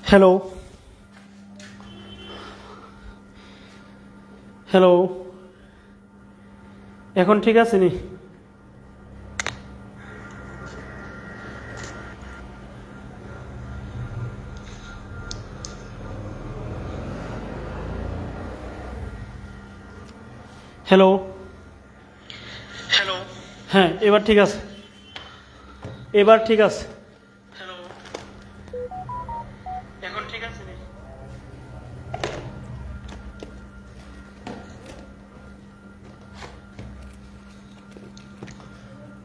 Hello hello এখন ঠিক আছে নি? হ্যালো হ্যালো হ্যাঁ এবার ঠিক আছে, এবার ঠিক আছে। হ্যালো এখন ঠিক আছে নি?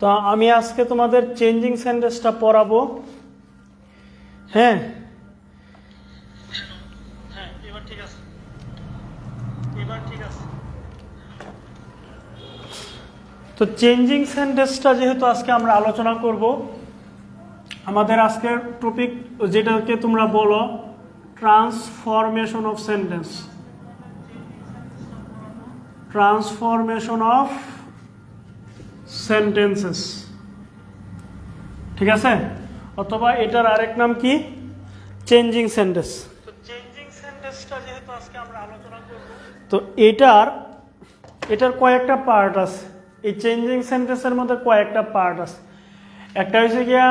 তো আমি আজকে তোমাদের চেঞ্জিং সেন্টেন্সটা পড়াবো। হ্যাঁ হ্যাঁ এবার ঠিক আছে, এবার ঠিক আছে। তো চেঞ্জিং সেন্টেন্সটা যেহেতু আজকে আমরা আলোচনা করব, আমাদের আজকের টপিক যেটাকে তোমরা বলো transformation of sentence, transformation of sentences, ঠিক আছে? অথবা এটার আরেক নাম কি? Changing sentence. তো চেঞ্জিং সেন্টেন্সটা যেহেতু আজকে আমরা আলোচনা করব, তো এটার কয়েকটা পার্ট আছে। এই চেঞ্জিং সেন্টেন্সের মধ্যে কয়েকটা পার্ট আছে। একটা হচ্ছে গিয়া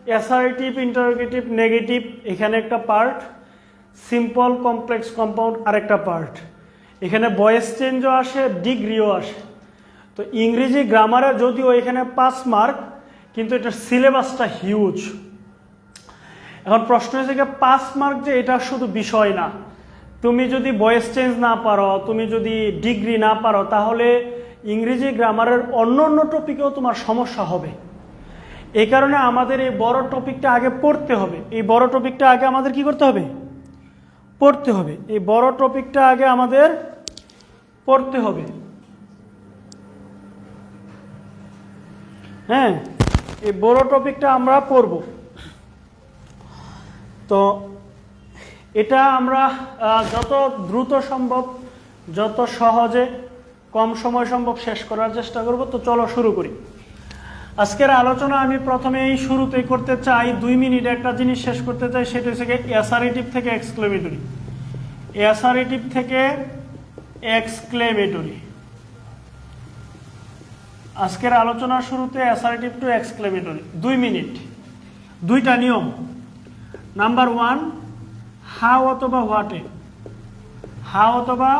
অ্যাসার্টিভ, ইন্টারোগেটিভ, নেগেটিভ, এখানে একটা পার্ট। সিম্পল, কমপ্লেক্স, কম্পাউন্ড আরেকটা পার্ট। এখানে ভয়েস চেঞ্জও আসে, ডিগ্রিও আসে। তো ইংরেজি গ্রামারে যদিও এখানে 5 মার্ক, কিন্তু এটার সিলেবাসটা হিউজ। এখন প্রশ্ন হচ্ছে যে 5 মার্ক যে এটা শুধু বিষয় না, তুমি যদি ভয়েস চেঞ্জ না পারো, তুমি যদি ডিগ্রি না পারো, তাহলে ইংরেজি গ্রামারের অন্য অন্য টপিকেও তোমার সমস্যা হবে। এই কারণে আমাদের এই বড় টপিকটা আগে পড়তে হবে। এই বড় টপিকটা আগে আমাদের কি করতে হবে? পড়তে হবে। এই বড় টপিকটা আগে আমাদের পড়তে হবে। হ্যাঁ, এই বড় টপিকটা আমরা পড়ব। তো এটা আমরা যত দ্রুত সম্ভব, যত সহজে, কম সময় সম্ভব শেষ করার চেষ্টা করব। তো চলো শুরু করি আজকের আলোচনা। আমি প্রথমেই শুরুতেই করতে চাই 2 মিনিটে একটা জিনিস শেষ করতে চাই, সেটা হচ্ছে অ্যাসারেটিভ থেকে এক্সক্লেমেটরি। অ্যাসারেটিভ থেকে এক্সক্লেমেটরি, আজকের আলোচনার শুরুতে অ্যাসারেটিভ টু এক্সক্লেমেটরি 2 মিনিট। 2টা নিয়ম। নাম্বার 1, হাউ অথবা হোয়াট এ, হাউ অথবা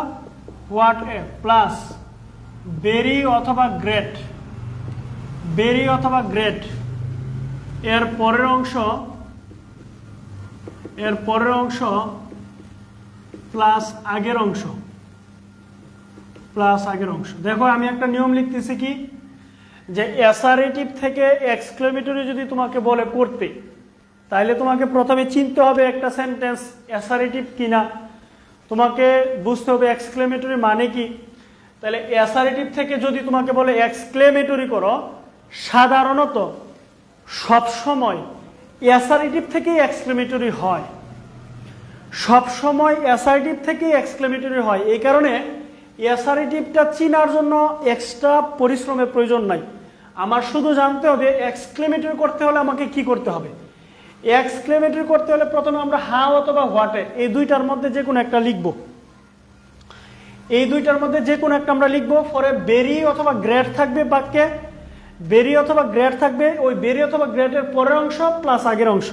হোয়াট এ প্লাস ভেরি অথবা গ্রেট, ভেরি অথবা গ্রেট। এর পরের অংশ প্লাস আগের অংশ, প্লাস আগের অংশ। দেখো আমি একটা নিয়ম লিখতেছি কি, যে অ্যাসারেটিভ থেকে এক্সক্লেমেটরি যদি তোমাকে বলে করতে, তাহলে তোমাকে প্রথমে চিনতে হবে একটা সেন্টেন্স অ্যাসারেটিভ কিনা, তোমাকে বুঝতে হবে এক্সক্লেমেটরি মানে কি। তাহলে অ্যাসারেটিভ থেকে যদি তোমাকে বলে এক্সক্লেমেটরি করো, সাধারণত সবসময় অ্যাসারেটিভ থেকেই এক্সক্লেমেটরি হয়, সবসময় অ্যাসারেটিভ থেকেই এক্সক্লেমেটরি হয়। এই কারণে অ্যাসারেটিভটা চিনার জন্য এক্সট্রা পরিশ্রমের প্রয়োজন নাই। আমার শুধু জানতে হবে এক্সক্লেমেটরি করতে হলে আমাকে কি করতে হবে। এক্সক্লেমেটরি করতে হলে প্রথমে আমরা হাউ অথবা হোয়াটে, এই দুইটার মধ্যে যে কোনো একটা লিখব। এই দুইটার মধ্যে যে কোনো একটা আমরা লিখব। পরে বেরি অথবা গ্রেড থাকবে বাক্যে, বেরি অথবা গ্রেড থাকবে। ওই বেরি অথবা গ্রেডের পরের অংশ প্লাস আগের অংশ।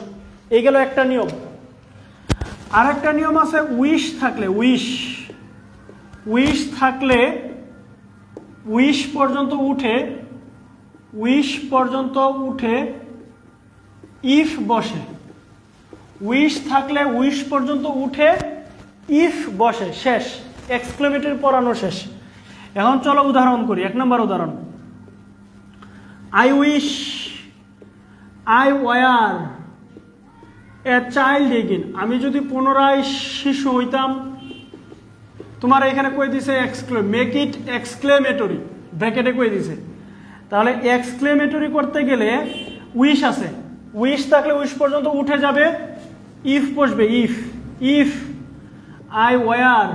এই গেল একটা নিয়ম। আর একটা নিয়ম আছে উইশ থাকলে, উইশ, উইশ থাকলে উইশ পর্যন্ত উঠে, উইশ পর্যন্ত উঠে ইফ বসে। উইশ থাকলে উইশ পর্যন্ত উঠে ইফ বসে, শেষ, এক্সক্লেমেটরি পড়ানো শেষ। এখন চলো উদাহরণ করি। 1 নম্বর উদাহরণ, I wish I were a child again. আমি যদি পুনরায় শিশু হইতাম। তোমার এখানে কই দিছে মেক ইট এক্সক্লেমেটরি, ব্র্যাকেটে কই দিছে। তাহলে এক্সক্লেমেটরি করতে গেলে উইশ আছে, উইশ থাকলে উইশ পর্যন্ত উঠে যাবে, ইফ বসবে, if, if I were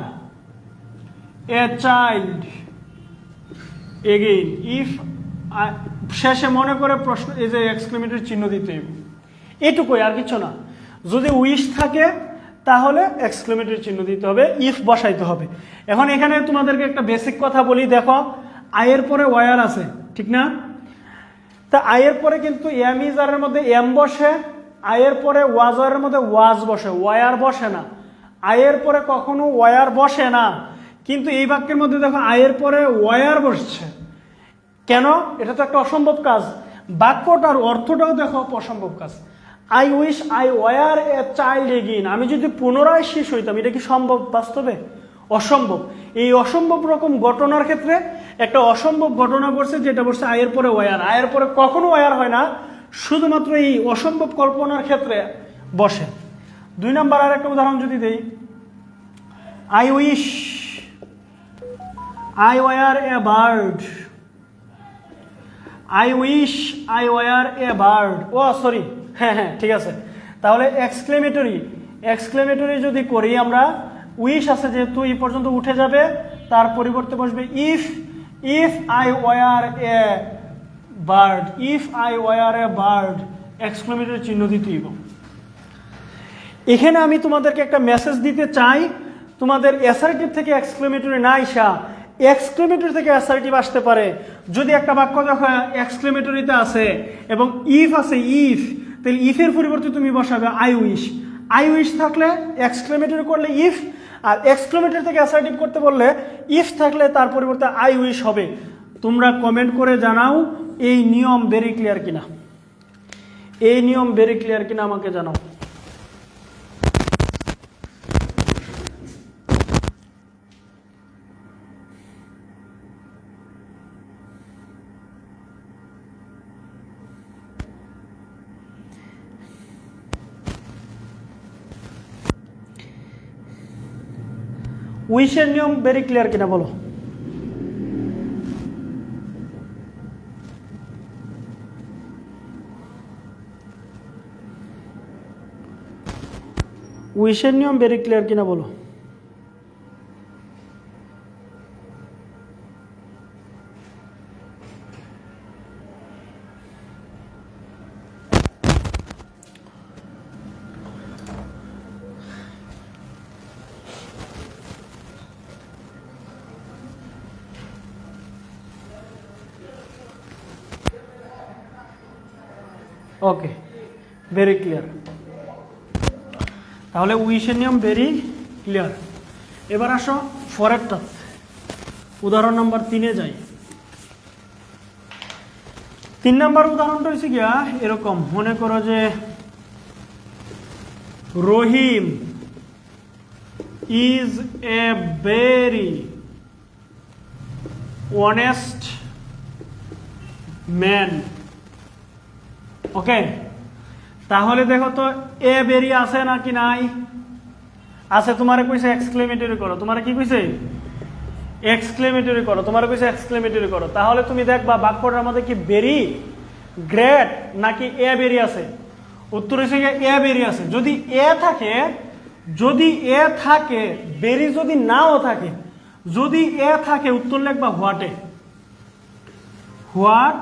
a child again, if শেষে মনে করে প্রশ্ন এই যে এক্সক্লেমেটরি চিহ্ন দিতে হবে, এটুকুই, আর কিছু না। যদি উইশ থাকে তাহলে এক্সক্লেমেটরি চিহ্ন দিতে হবে, ইফ বসাইতে হবে। এখন এখানে তোমাদেরকে একটা বেসিক কথা বলি, দেখো আয়ের পরে ওয়ার আছে, ঠিক না? তা আয়ের পরে কিন্তু এম ইজারের মধ্যে এম বসে, আয়ের পরে ওয়াজের মধ্যে ওয়াজ বসে, ওয়ার বসে না। আয়ের পরে কখনো ওয়ার বসে না, কিন্তু এই বাক্যের মধ্যে দেখো আয়ের পরে ওয়ার বসছে। কেন? এটা তো একটা অসম্ভব কাজ। বাক্যটার অর্থটাও দেখো অসম্ভব কাজ। I wish I were a child again, আমি যদি পুনরায় শিশু হইতাম, এটা কি সম্ভব বাস্তবে? অসম্ভব। এই অসম্ভব রকম ঘটনার ক্ষেত্রে একটা অসম্ভব ঘটনা ঘটছে, যেটা বলছে আয়ের পরে ওয়ার। আয়ের পরে কখনো ওয়ার হয় না, শুধুমাত্র এই অসম্ভব কল্পনার ক্ষেত্রে বসে। 2 নাম্বার আর একটা উদাহরণ যদি দেই, I wish I were a bird, I wish I were a bird. Oh sorry, হ্যাঁ হ্যাঁ ঠিক আছে। তাহলে এক্সক্লেমেটরি যদি করি আমরা, উইশ আছে যেহেতু এই পর্যন্ত উঠে যাবে, তার পরিবর্তে বসবে if I were a bird, if I were a bird, exclamatory চিহ্ন দিতে হইব। এখানে আমি তোমাদেরকে একটা মেসেজ দিতে চাই, তোমাদের অ্যাসার্টিভ থেকে এক্সক্লেমেটরি না আইসা এক্সক্লেমেটরি থেকে অ্যাসার্টিভ আসতে পারে। যদি একটা বাক্য দেখো এক্সক্লেমেটরিতে আছে এবং ইফ আছে, ইফ, তাহলে ইফের পরিবর্তে তুমি বসাবে আই উইশ। আই উইশ থাকলে এক্সক্লেমেটরি করলে ইফ, আর এক্সক্লেমেটরি থেকে অ্যাসার্টিভ করতে বললে ইফ থাকলে তার পরিবর্তে আই উইশ হবে। তোমরা কমেন্ট করে জানাও এই নিয়ম ভেরি ক্লিয়ার কিনা, এই নিয়ম ভেরি ক্লিয়ার কিনা আমাকে জানাও। উইশের নিয়ম ভেরি ক্লিয়ার কিনা বলো। উইশের নিয়ম ভেরি ক্লিয়ার কিনা বলো। ওকে, ভেরি ক্লিয়ার। তাহলে উইশের নিয়ম ভেরি ক্লিয়ার। এবার আসো ফরেরটা, উদাহরণ নাম্বার 3-এ যাই। 3 নাম্বার উদাহরণটা হচ্ছে গিয়া এরকম, মনে করো যে Rahim is a very honest man. Okay, তাহলে দেখো তো এ বেরি আছে নাকি নাই? আছে। তোমারে কইছে এক্সক্লেমেটরি করো, তোমারে কি কইছে? এক্সক্লেমেটরি করো, তোমারে কইছে এক্সক্লেমেটরি করো। তাহলে তুমি দেখবা বাক্যটার মধ্যে কি বেরি, গ্রেট নাকি এ বেরি আছে? উত্তর হচ্ছে এ বেরি আছে। যদি এ থাকে, বেরি যদি নাও থাকে, যদি এ থাকে উত্তর লিখবা হোয়াটে, হোয়াট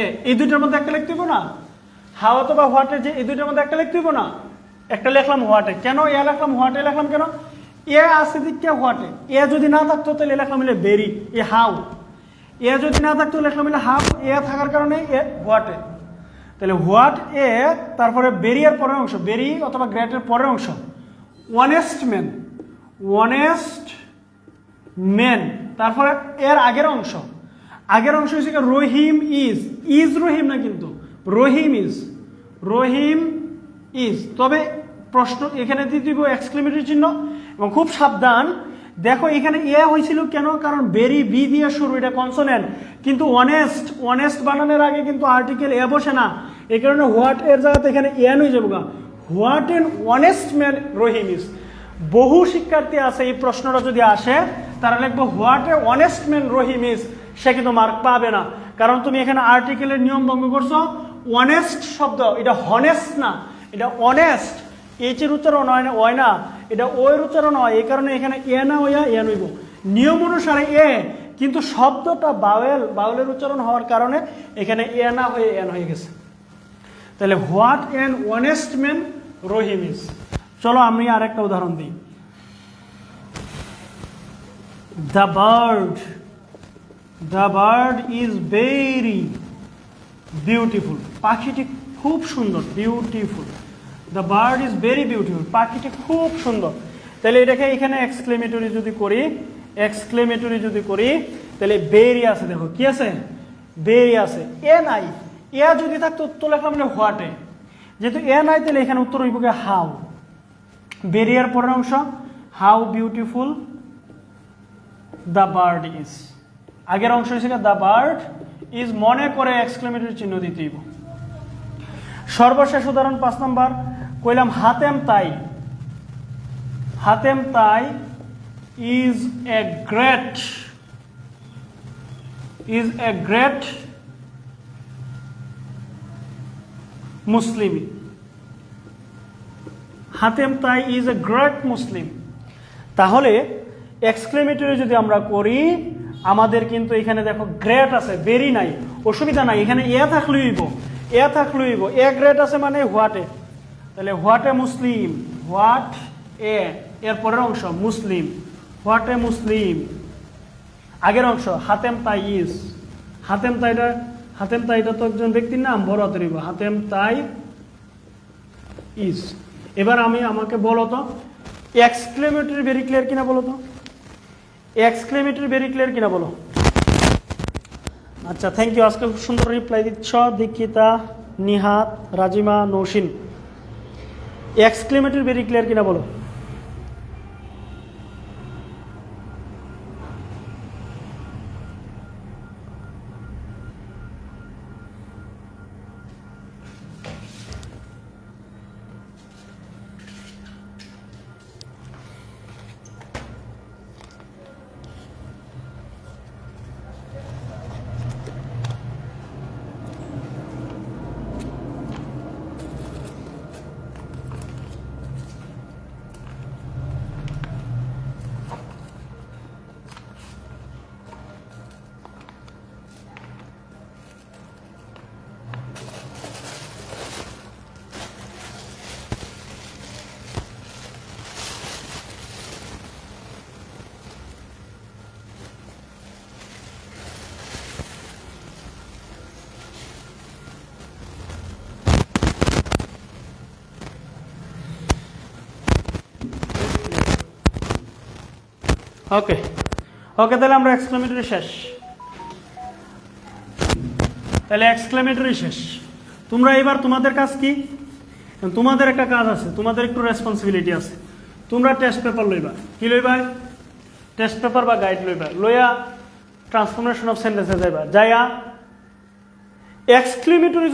এ। এই দুইটার মধ্যে একটা লিখতে হইব না? হাও অথবা হোয়াটে, যে এই দুইটার মধ্যে একটা লিখতে হইব না? একটা লিখলাম হোয়াটে। কেন এ লিখলাম, হোয়াটে লিখলাম কেন? এ আছে দিকে হোয়াটে, এ যদি না থাকতো তাহলে লিখলাম হলে বেরি, এ হাউ। এ যদি না থাকতো লিখলাম হলে হাউ, এ থাকার কারণে এ হোয়াটে। তাহলে হোয়াট এ, তারপরে বেরি এর পরের অংশ, বেরি অথবা গ্রেটের পরের অংশ অনেস্ট ম্যান, অনেস্ট ম্যান। তারপরে এর আগের অংশ, আগের অংশ হচ্ছে রহিম ইজ, ইজ রহিম না কিন্তু রহিম ইজ, রহিম ইজ। তবে প্রশ্ন এখানে দিয়ে দিব এক্সক্লেমেটরি চিহ্ন। এবং খুব সাবধান, দেখো এখানে এ হয়েছিল কেন? কারণ বেরি বি দিয়ে শুরু, এটা কনসোনেন্ট। কিন্তু অনেস্ট, অনেস্ট বানানোর আগে কিন্তু আর্টিকেল এ বসে না, এই কারণে হোয়াট এর জায়গাতে এখানে এন হয়ে যাবো। What an honest man Rahim is. বহু শিক্ষার্থী আছে এই প্রশ্নটা যদি আসে তারা লিখবো what a honest man Rahim is, সে কিন্তু মার্ক পাবে না, কারণ তুমি এখানে আর্টিকেলের নিয়ম ভঙ্গ করছো। অনেস্ট শব্দ, এটা হনেস্ট না, এটা অনেস্ট। এইচ এর উচ্চারণ হয় না, এটা ও এর উচ্চারণ হয়, এই কারণে এখানে এ না হইয়া এ নইব। নিয়ম অনুসারে এ, কিন্তু শব্দটা বাউল, বাউলের উচ্চারণ হওয়ার কারণে এখানে এ না হয়ে এন হয়ে গেছে। তাহলে what an honest man Rahim is. চলো আমি আরেকটা উদাহরণ দিই। The bird is very beautiful, পাখিটি খুব সুন্দর, beautiful. The bird is very beautiful, পাখিটি খুব সুন্দর। তাহলে এটাকে এখানে এক্সক্লেমেটরি যদি করি তাহলে ভেরি আছে, দেখো কি আছে, ভেরি আছে, এ নাই। এ যদি থাকতো উত্তর লেখলাম মানে হোয়াটে, যেহেতু এ নাই তাহলে এখানে উত্তর হইব হাউ। ভেরিয়ার পরের অংশ how beautiful the bird is, আগের অংশ হয়েছে দ্য বার্ড ইজ, মনে করে এক্সক্লেমেটরি চিহ্ন দিতে হইব। সর্বশেষ উদাহরণ 5 নাম্বার কইলাম হাতেম তাই ইজ এ গ্রেট মুসলিম। হাতেম তাই ইজ এ গ্রেট মুসলিম। তাহলে এক্সক্লেমেটরি যদি আমরা করি, আমাদের কিন্তু এখানে দেখো গ্রেট আছে, ভেরি নাই, অসুবিধা নাই, এখানে এ থাকলেই হইব, এ গ্রেট আছে মানে হোয়াটে, তাহলে হোয়াটে মুসলিম, হোয়াট এ, এর পরের অংশ মুসলিম, হোয়াটে মুসলিম। আগের অংশ হাতেম তাই ইজ, হাতেম তাইটা তো একজন ব্যক্তির নাম, বড় হাতের হইব, হাতেম তাই ইজ। এবার আমাকে বলো তো এক্সক্লেমেটরি ভেরি ক্লিয়ার কিনা বলো তো, এক্সক্লেমেটরি ভেরি ক্লিয়ার কিনা বলো। আচ্ছা, থ্যাংক ইউ। আজকে খুব সুন্দর রিপ্লাই দিচ্ছ Dikshita, Nihat, Rajima, Nousin. Exclamatory very clear কিনা বলো। ওকে, তাহলে আমরা এক্সক্লেমেটরি শেষ, তোমরা এবার তোমাদের কাজ কি, তোমাদের একটা কাজ আছে, তোমাদের একটু রেসপন্সিবিলিটি আছে। তোমরা টেস্ট পেপার লইবা, কি লইবা, টেস্ট পেপার বা গাইড লইয়া ট্রান্সফরমেশন অফ সেন্টেন্সে যাইয়া এক্সক্লেমেটরি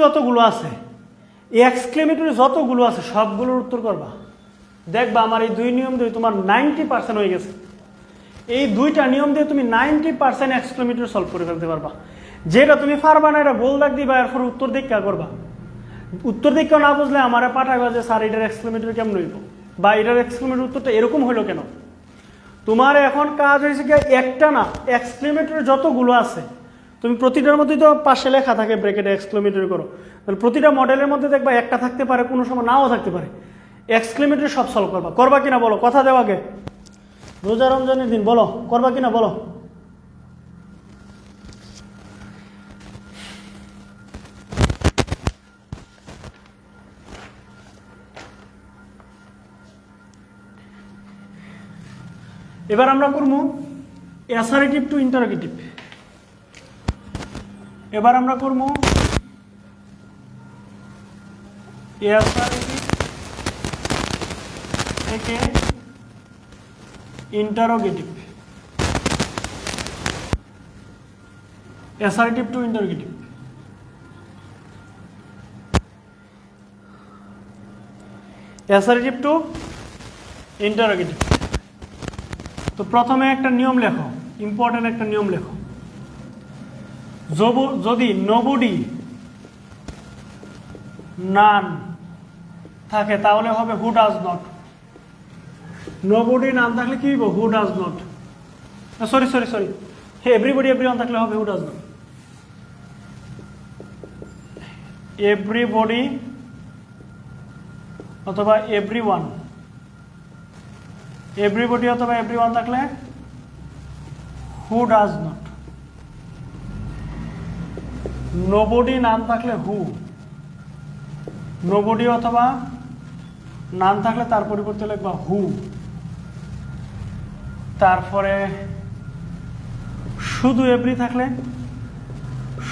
যতগুলো আছে সবগুলোর উত্তর করবা। দেখবা আমার এই 2 নিয়ম দিয়ে তোমার 90% হয়ে গেছে। এই 2টা নিয়ম দিয়ে তুমি 90% এক্সক্লেমেটরি সলভ করে ফেলতে পারবা। যেটা তুমি পারবা না এটা গোল দাগ দিবা, এরপর উত্তর দীক্ষা করবা। উত্তর দীক্ষা না বুঝলে আমার পাঠাইবা যে স্যার এটার এক্সক্লেমেটরি কেমন হইব, বা এটার এক্সক্লেমেটরি উত্তরটা এরকম হইলো কেন। তোমার এখন কাজ হয়েছে কি, একটা না, এক্সক্লেমেটরি যতগুলো আছে তুমি প্রতিটার মধ্যেই তো পাশে লেখা থাকে ব্র্যাকেটে এক্সক্লেমেটরি করো, তাহলে প্রতিটা মডেলের মধ্যে দেখবা একটা থাকতে পারে, কোনো সময় নাও থাকতে পারে। এক্সক্লেমেটরি সব সলভ করবা কিনা বলো, কথা দেওয়া আগে। রোজা রমজানের দিন বলো, করবা কিনা বলো। এবার আমরা করবো অ্যাসারেটিভ টু ইন্টারোগেটিভ। এবার আমরা করবো অ্যাসারেটিভ থেকে interrogative, assertive to interrogative. Assertive to interrogative. তো প্রথমে একটা নিয়ম লেখো, ইম্পর্টেন্ট একটা নিয়ম লেখো। যদি নোবডি, নান থাকে তাহলে হবে হু ডাজ নট। নোবডি নান থাকলে কি হইব, হু does not. Sorry everybody everyone থাকলে হবে হু ডাজ নট। এভরিবডি অথবা এভরিওয়ান এভরিবডি অথবা এভরিওয়ান থাকলে হু ডাজ নট, নোবডি নাম থাকলে হু, নোবডি অথবা নাম থাকলে তার পরিবর্তে লিখবা হু। তারপরে শুধু এভরি থাকলে,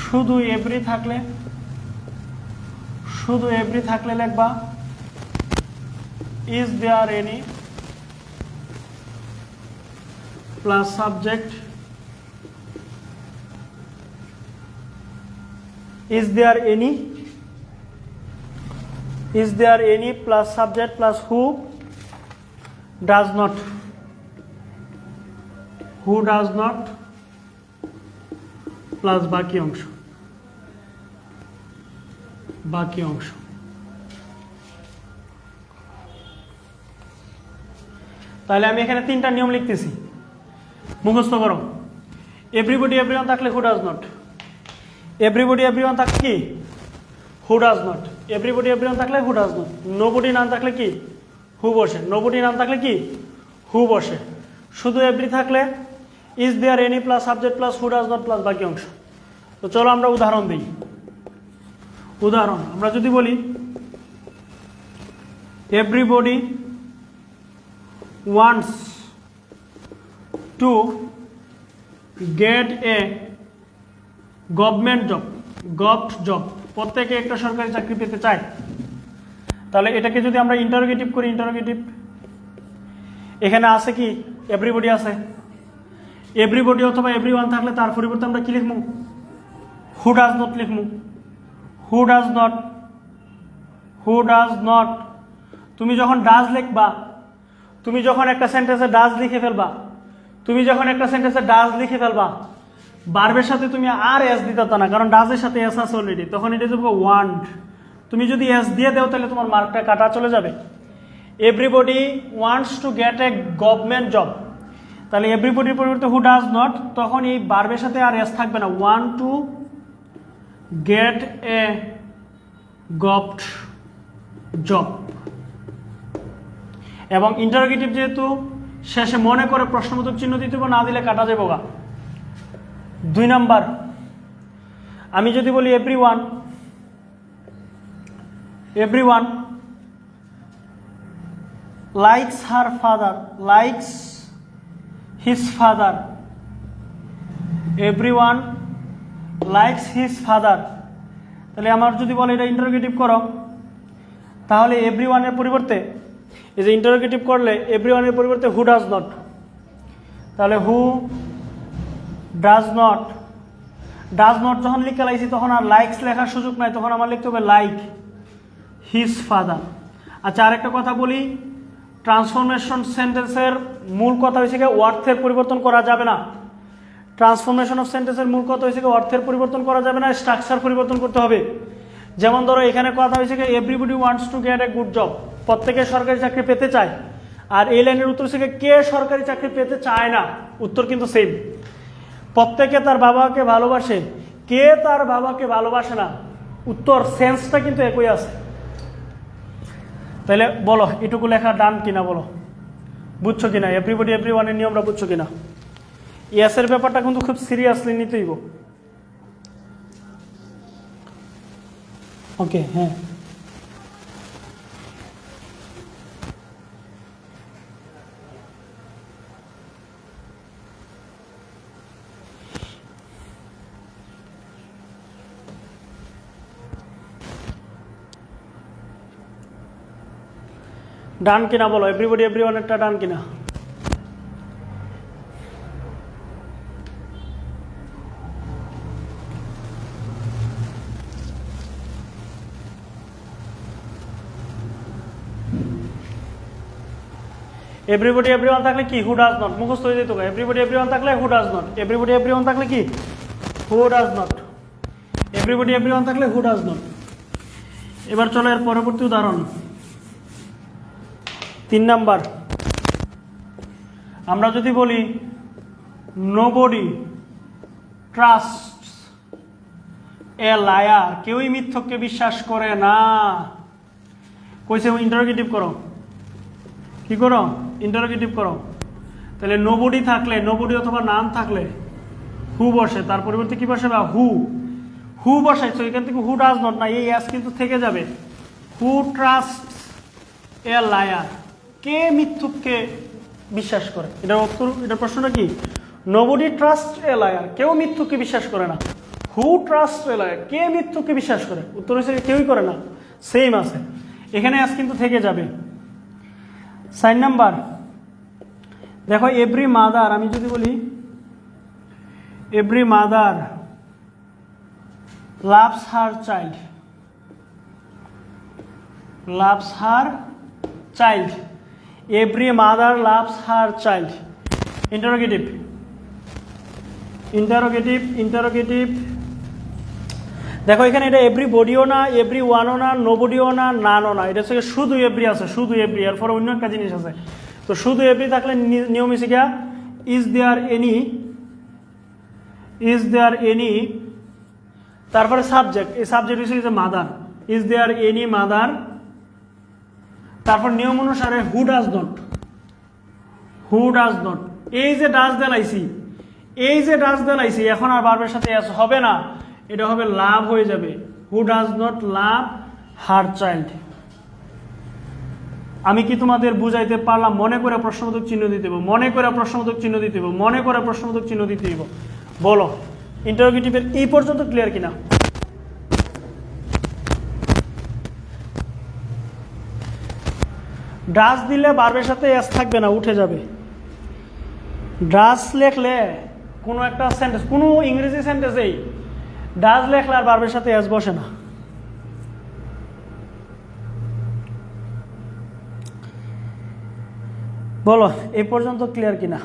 শুধু এভরি থাকলে, শুধু এভরি থাকলে লিখবা is there any plus subject, is there any plus subject plus who does not plus বাকি অংশ তাহলে আমি এখানে তিনটা নিয়ম লিখতেছি, মুখস্থ করো। এভরিবডি এভরিওয়ান থাকলে হু ডাজ নট, এভরিবডি এভরিওয়ান থাকলে কি হু ডাজ নট, এভরিবডি এভরিওয়ান থাকলে হু ডাজ নট, নোবডি নাম থাকলে কি হু বসে, নোবডি নাম থাকলে কি হু বসে, শুধু এভরি থাকলে is there any plus subject plus who does not plus বাকি অংশ। তো চলো আমরা উদাহরণ দিই। উদাহরণ আমরা যদি বলি everybody wants to get a government job, প্রত্যেকে একটা সরকারি চাকরি পেতে চায়। তাহলে এটাকে যদি আমরা ইন্টারোগেটিভ করি, ইন্টারোগেটিভ এখানে আছে কি এভরিবডি আছে, এভরিবডি অথবা এভরিওয়ান থাকলে তার পরিবর্তে আমরা কি লিখবো হু ডাজ নট লিখবো, হু ডাজ নট। তুমি যখন ডাজ লিখবা, তুমি যখন একটা সেন্টেন্সে ডাজ লিখে ফেলবা, ভার্বের সাথে তুমি আর এস দিতে না, কারণ ডাজের সাথে এস আছে অলরেডি, তখন এটা দেবো ওয়ান্ট। তুমি যদি এস দিয়ে দাও তাহলে তোমার মার্কটা কাটা চলে যাবে। Everybody wants to get a government job, তাহলে এভরিবডির পরিবর্তে হু ডাজ নট, তখন এই ভার্বের সাথে আর এস থাকবে না, want to get a government job. এবং ইন্টারোগেটিভ যেহেতু শেষে মনে করে প্রশ্নবোধক চিহ্ন দিতে হবে, না দিলে কাটা যাবে গা। 2 নাম্বার, আমি যদি বলি everyone likes his father, everyone likes his father, তাহলে আমার যদি বলে এটা ইন্টারোগেটিভ করো, তাহলে এভরিওয়ানের পরিবর্তে এই যে ইন্টারোগেটিভ করলে এভরিওয়ানের পরিবর্তে হু ডাজ নট, তাহলে হু ডাজ নট যখন লিখে লাইছি তখন আর লাইকস লেখার সুযোগ নাই, তখন আমার লিখতে হবে লাইক হিজ ফাদার। আচ্ছা আরেকটা কথা বলি, ট্রান্সফরমেশন সেন্টেন্সের মূল কথা হয়েছে কি অর্থের পরিবর্তন করা যাবে না। ট্রান্সফরমেশন অফ সেন্টেন্সের মূল কথা হয়েছে কি অর্থের পরিবর্তন করা যাবে না, স্ট্রাকচার পরিবর্তন করতে হবে। যেমন ধরো এখানে কথা হয়েছে কি everybody wants to get a good job, প্রত্যেকে সরকারি চাকরি পেতে চায়। আর এই লাইনের উত্তর হচ্ছে কে সরকারি চাকরি পেতে চায় না, উত্তর কিন্তু সেম। প্রত্যেকে তার বাবাকে ভালোবাসে, কে তার বাবাকে ভালোবাসে না, উত্তর সেন্সটা কিন্তু একই আছে। তাহলে বলো এটুকু লেখা ডান কিনা, বলো বুঝছো কিনা, এভরিবডি এভরিওয়ানের নিয়মটা বুঝছো কিনা। ইয়াসের ব্যাপারটা কিন্তু খুব সিরিয়াসলি নিতেই। ওকে, হ্যাঁ ডান কিনা বলো, এভরিবডি এভরিওয়ানেরটা ডান কিনা। এভরিবডি এভরিওয়ান থাকলে কি হু ডাজ নট, মুখস্থ হয়ে যেত। এভরিবডি এভরিওয়ান থাকলে হু ডাজ নট, এভরিবডি এভরিওয়ান থাকলে কি হু ডাজ নট, এভরিবডি এভরিওয়ান থাকলে হু ডাজ নট। এবার চলো এর পরবর্তী উদাহরণ 3 নাম্বার। আমরা যদি বলি নোবডি ট্রাস্টস এ লায়ার, কেউই মিথ্যককে বিশ্বাস করে না, কইছে ইন্টারোগেটিভ করো, কি করো, ইন্টারোগেটিভ করো। তাহলে নোবডি থাকলে, নোবডি অথবা নাম থাকলে হু বসে, তার পরিবর্তে কি বসে বা হু, হু বসাইছো, এখান থেকে হু ডাজ নট না, এই অ্যাস কিন্তু থেকে যাবে। হু ট্রাস্ট এ লায়ার, কে মিথ্যুককে বিশ্বাস করে? এটার উত্তর, এটার প্রশ্নটা কি? নোবডি ট্রাস্ট এ লায়ার, কেউ মিথ্যুককে বিশ্বাস করে না। হু ট্রাস্ট এ লায়ার, কে মিথ্যুককে বিশ্বাস করে? উত্তর হচ্ছে কেউই করে না, সেম আছে। এখানে অ্যাস কিন্তু থেকে যাবে। 4 নাম্বার দেখো, এভরি মাদার, আমি যদি বলি every mother loves her child, loves her child, every mother loves her child, interrogative, interrogative, interrogative. দেখো এখানে এটা এভরি বডিও না, এভরি ওয়ানও না, নো বডিও না, নানও না, এটা হচ্ছে শুধু এভরি আছে, শুধু এভরি, এরপরে অন্য একটা জিনিস আছে। তো শুধু এভরি থাকলে নিয়ম হিসেবে গিয়া is there any, is there any, তারপরে সাবজেক্ট, এই সাবজেক্ট হিসেবে mother, is there any mother, তারপর নিয়ম অনুসারে who does not, who does not, এই যে ডাজ দেলাইছি, এই যে ডাজ দেলাইছি, এখন আর ভার্বের সাথে এস হবে না, এটা হবে লাভ হয়ে যাবে। হু does not love her child. আমি কি তোমাদের বুঝাইতে পারলাম? মনে করে প্রশ্নবোধক চিহ্ন দিতে হবে, মনে করে প্রশ্নবোধক চিহ্ন দিতে হবে, মনে করে প্রশ্নবোধক চিহ্ন দিতে হবে। বলো ইন্টারোগেটিভের এই পর্যন্ত ক্লিয়ার কিনা? ডাস দিলে ভার্বের সাথে এস থাকবে না, উঠে যাবে। ডাস লেখলে কোনো একটা সেন্টেন্স, কোনো ইংরেজি সেন্টেন্সেই ডাস লেখলে আর ভার্বের সাথে এস বসে না। বলো এই পর্যন্ত ক্লিয়ার কিনা?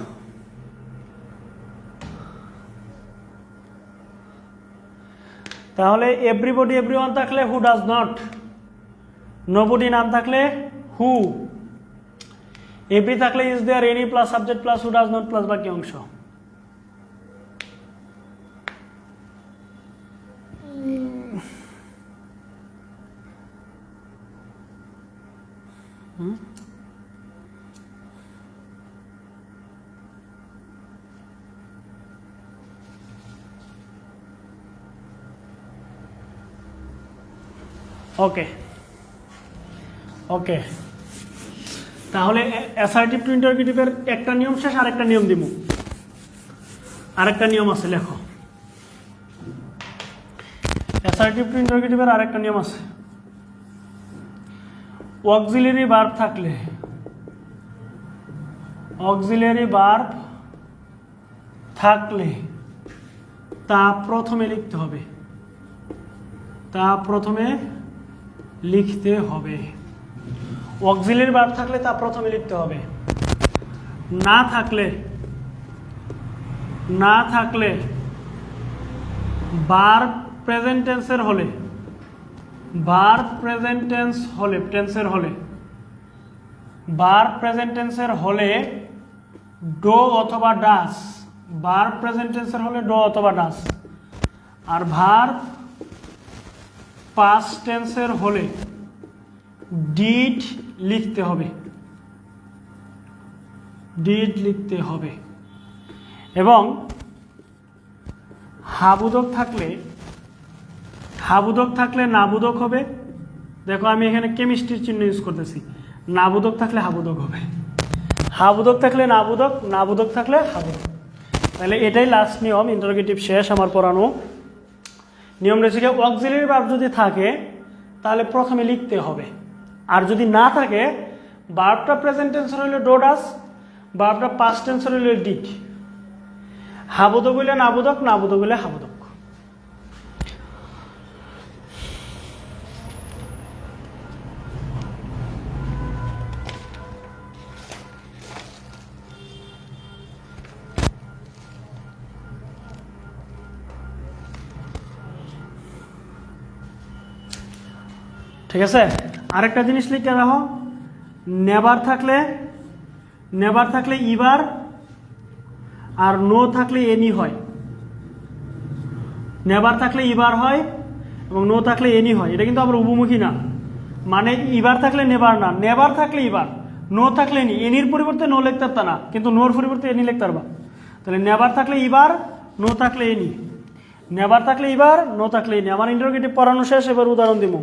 তাহলে এভরিবডি এভরিওয়ান থাকলে হু ডাজ নট, নোবডি নাম থাকলে হু, এভরি থাকলে is there any plus subject plus who does not plus বাকি অংশ। ওকে ওকে, তাহলে অ্যাসার্টিভ টু ইন্টারোগেটিভের একটা নিয়ম শেষ, আরেকটা নিয়ম দিব, আরেকটা নিয়ম আছে লেখো। অ্যাসার্টিভ টু ইন্টারোগেটিভের আরেকটা নিয়ম আছে, অক্সিলারি ভার্ব থাকলে, অক্সিলারি ভার্ব থাকলে তা প্রথমে লিখতে হবে, তা প্রথমে লিখতে হবে। অক্সিলারি ভার্ব থাকলে তা প্রথমে লিখতে হবে। না থাকলে, না থাকলে ভার্ব প্রেজেন্ট টেন্সের হলে, ভার্ব প্রেজেন্ট টেন্স হলে, টেন্সের হলে, ভার্ব প্রেজেন্ট টেন্সের হলে ডো অথবা ডাস, ভার্ব প্রেজেন্ট টেন্সের হলে ডো অথবা ডাস, আর ভার্ব পাস্ট টেন্সের হলে ডিড লিখতে হবে, ডিড লিখতে হবে। এবং হাবুদক থাকলে, হাবুদক থাকলে নাবুদক হবে। দেখো আমি এখানে কেমিস্ট্রির চিহ্ন ইউজ করতেছি, নাবুদক থাকলে হাবুদক হবে, হাবুদক থাকলে নাবুদক, নাবুদক থাকলে হাবুদক। তাহলে এটাই লাস্ট নিয়ম, ইন্টারোগেটিভ শেষ আমার পড়ানো। নিয়ম রয়েছে কি, অক্সিলারি ভার্ব যদি থাকে তাহলে প্রথমে লিখতে হবে, আর যদি না থাকে ভার্বটা প্রেজেন্ট টেন্সের হইলে ডো ডাস, ভার্বটা পাস্ট টেন্সের হইলে ডিড, হাবুদক হইলে নাবুদক, নাবুদক হইলে হাবুদক। ঠিক আছে, আরেকটা জিনিস লিখে রাখো, নেভার থাকলে, নেভার থাকলে ইবার, আর নো থাকলে এনি হয়। নেভার থাকলে ইবার হয় এবং নো থাকলে এনি হয়, এটা কিন্তু আবার উপমুখী না, মানে ইবার থাকলে নেভার না, নেভার থাকলে ইবার, নো থাকলে এনি, এনির পরিবর্তে নো লিখতে পারতা না, কিন্তু নোর পরিবর্তে এনি লিখতে পারবা। তাহলে নেভার থাকলে ইবার, নো থাকলে এনি, নেভার থাকলে ইবার, নো থাকলে এনি। আমার ইন্টারোগেটিভ পড়ানো শেষ, এবার উদাহরণ দিব।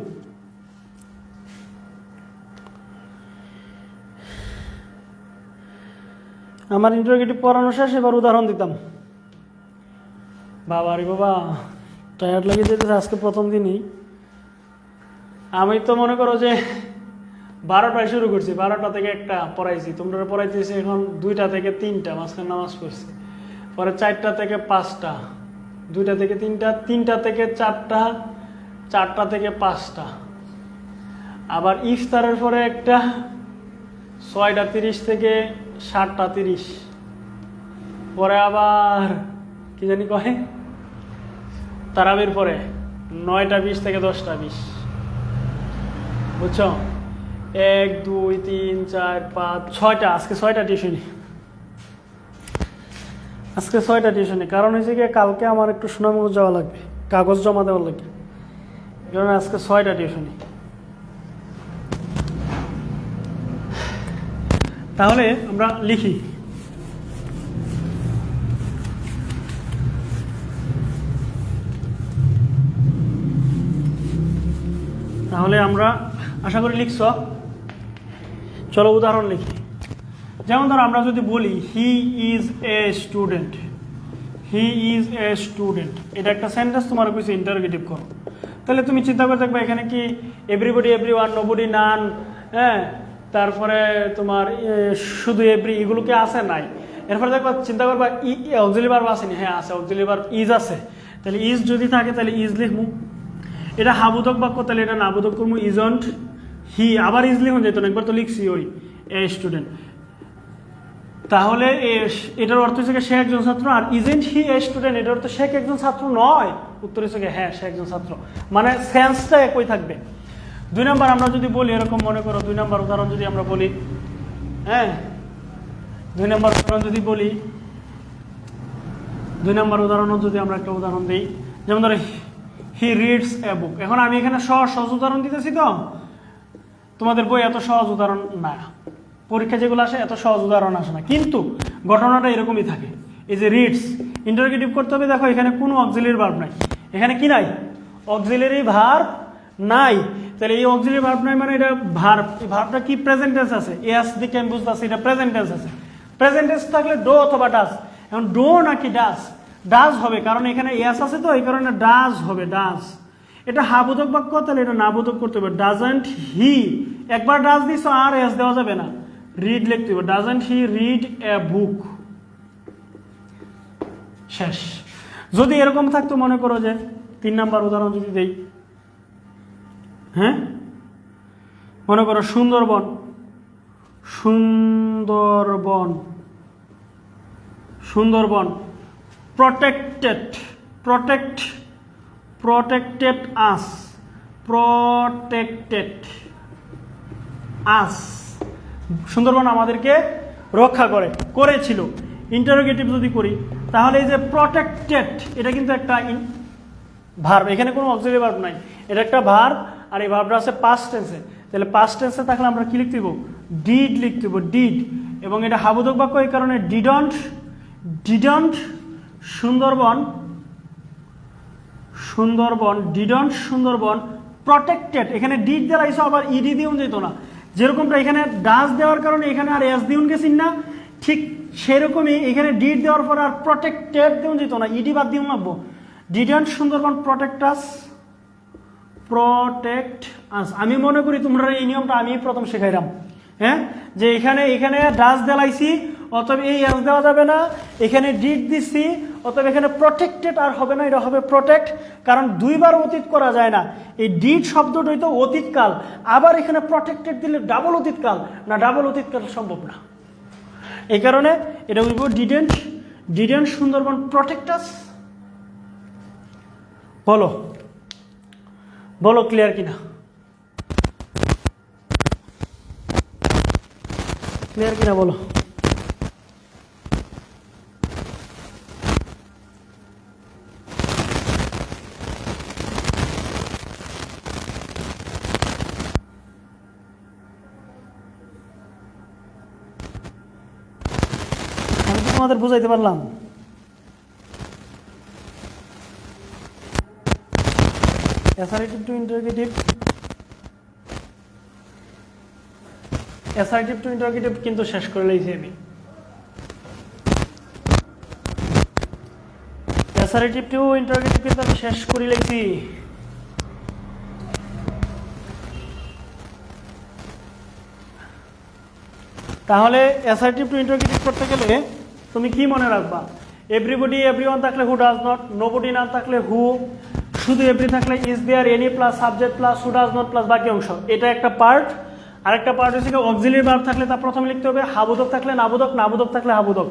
আমার ইন্টারোগেটিভ পড়ানো শেষ, এবার উদাহরণ দিতাম। বাবা রে বাবা, টায়ার্ড লেগে যেতেছে আজকে প্রথম দিনই। আমি তো মনে করো যে 12টায় শুরু করছি, 12টা থেকে একটা পড়াইছি, তোমরা পড়াইতেছি এখন 2টা থেকে 3টা, মাঝখানে নামাজ পড়ছি, পরে 4টা থেকে 5টা, 2টা থেকে 3টা, 3টা থেকে 4টা, 4টা থেকে 5টা, আবার ইফতারের পরে একটা 6টা 30 থেকে 7টা 30, পরে আবার কি জানি কহে তারাবির পরে 9টা 20 থেকে 10টা 20, বুঝছো? 1 2 3 4 5 6টা, আজকে 6টা টিউশনি, আজকে 6টা টিউশনি। কারণ হয়েছে কি, কালকে আমার একটু সুনামগঞ্জ যাওয়া লাগবে, কাগজ জমা দেওয়ার লাগবে, এই কারণে আজকে 6টা টিউশনি। তাহলে আমরা লিখি, তাহলে আমরা আশা করি লিখছ। চলো উদাহরণ লিখি। যেমন ধরো আমরা যদি বলি he is a student, he is a student, এটা একটা সেন্টেন্স তোমার কিছু ইন্টারোগেটিভ করো। তাহলে তুমি চিন্তা করে দেখবে এখানে কি এভরিবডি, এভরিওয়ান, নোবডি, নান, হ্যাঁ, তারপরে তোমার শুধু এভরি, এগুলো কি আছে নাই? এরপরে দেখবা চিন্তা করবা অক্সিলারি ভার্ব আসেনি, হ্যাঁ আছে, অক্সিলারি ভার্ব ইজ আছে। তাহলে ইজ যদি থাকে তাহলে ইজ লিখবো। এটা হাবোধক বাক্য, তাহলে এটা নাবোধক করবো, ইজন্ট হি। আবার ইজ লিখুন যেত না, একবার তো লিখছি ওই এ স্টুডেন্ট। তাহলে এটার অর্থ হচ্ছে সে একজন ছাত্র, আর ইজেন্ট হি এ স্টুডেন্ট, এটার অর্থ সে একজন ছাত্র নয়। উত্তর হচ্ছে হ্যাঁ সে একজন ছাত্র, মানে সেন্সটা একই থাকবে। 2 নম্বর আমরা যদি বলি এরকম, মনে করো 2 নম্বর উদাহরণ যদি আমরা বলি, হ্যাঁ 2 নম্বর উদাহরণ যদি বলি, 2 নম্বর উদাহরণও যদি আমরা একটা উদাহরণ দিই, যেমন ধরো হি রিডস এ বুক। এখন আমি এখানে সহজ সহজ উদাহরণ দিতেছি, তো তোমাদের বই এত সহজ উদাহরণ না, পরীক্ষা যেগুলো আসে এত সহজ উদাহরণ আসে না, কিন্তু ঘটনাটা এরকমই থাকে। এই যে রিডস, ইন্টারোগেটিভ করতে হবে, দেখো এখানে কোনো অক্সিলারি ভার্ব নাই, এখানে কি নাই? অক্সিলারি ভার্ব নাই। তাহলে এই অক্সিলারি ভার্ব নাই মানে এটা ভার্ব, এই ভার্বটা কি প্রেজেন্ট টেন্স আছে, এস দিকে আমি বুঝতে পারছি এটা প্রেজেন্ট টেন্স আছে। প্রেজেন্ট টেন্স থাকলে ডো অথবা ডাজ, এখন ডো নাকি ডাজ? ডাজ হবে, কারণ এখানে এস আছে তো, এই কারণে ডাজ হবে, ডাজ। এটা হাবোধক বাক্য, তাহলে এটা নাবোধক করতে হবে, ডাজন্ট হি। একবার ডাজ দিছো আর এস দেওয়া যাবে না, রিড লিখতে হবে, ডাজন্ট হি রিড এ বুক, শেষ। যদি এরকম থাকতো, মনে করো যে 3 নাম্বার উদাহরণ যদি দেই, হ্যাঁ মনে করো Sundarban, Sundarban, Sundarban protected, protect, protected us, protected us, Sundarban আমাদেরকে রক্ষা করেছিল। ইন্টারোগেটিভ যদি করি তাহলে এই যে প্রটেক্টেড, এটা কিন্তু একটা ভার্ব, এখানে কোনো অক্সিলারি ভার্ব নাই, এটা একটা ভার্ব, আর এই ভার্বটা আছে পাস্ট টেন্সে। তাহলে পাস্ট টেন্সে থাকলে আমরা কি লিখতে দেবো? ডিড লিখতে দেবো, ডিড। এবং এটা হাবোধক বাক্য, এই কারণে didn't, didn't Sundarban, Sundarban, didn't Sundarban protected. এখানে ডিড দেওয়া হয়েছে, আবার ইডি দিউন যেত না, যেরকমটা এখানে ডাজ দেওয়ার কারণে এখানে আর এস দিউন গেছিন না, ঠিক সেরকমই এখানে ডিড দেওয়ার পর আর প্রটেক্টেড দিউন যেত না, ইডি বাদ দিউন লাগবো। Didn't Sundarban protect us, protect us. আমি মনে করি তোমরা এই নিয়মটা আমি প্রথম শেখাইলাম, হ্যাঁ, যে এখানে ডাজ দেলাইছি, অতএব এই এস দেওয়া যাবে না, এখানে ডিড দিচ্ছি, অতএব এখানে প্রটেক্টেড আর হবে না, এটা হবে প্রটেক্ট। কারণ 2 বার অতীত করা যায় না, এই ডিড শব্দটাই তো অতীতকাল, আবার এখানে প্রটেক্টেড দিলে ডাবল অতীতকাল না, ডাবল অতীতকাল সম্ভব না। এই কারণে এটা বলব ডিডেন্ট, ডিডেন্ট সুন্দরবন প্রটেক্ট আস। বলো বলো ক্লিয়ার কিনা, ক্লিয়ার কিনা বলো। তোমাদের বুঝাইতে পারলাম? Assertive two interrogative, assertive two interrogative কিন্তু শেষ করে লাইছি আমি। অ্যাসার্টিভ টু ইন্টারোগেটিভ কিন্তু আমি শেষ করে লাইছি। তাহলে অ্যাসার্টিভ টু ইন্টারোগেটিভ করতে গেলে তুমি কি মনে রাখবা? এভরিবডি, এভরিওয়ান থাকলে হু ডাজ নট, নোবডি না থাকলে হু, শুধু এভরি থাকলে is there, any plus subject plus who does not plus বাকি অংশ, এটা একটা পার্ট। আরেকটা পার্ট হচ্ছে অক্সিলিয়ারি ভার্ব থাকলে তা প্রথমে লিখতে হবে, হাবোধক থাকলে নাবোধক, নাবোধক থাকলে হাবোধক।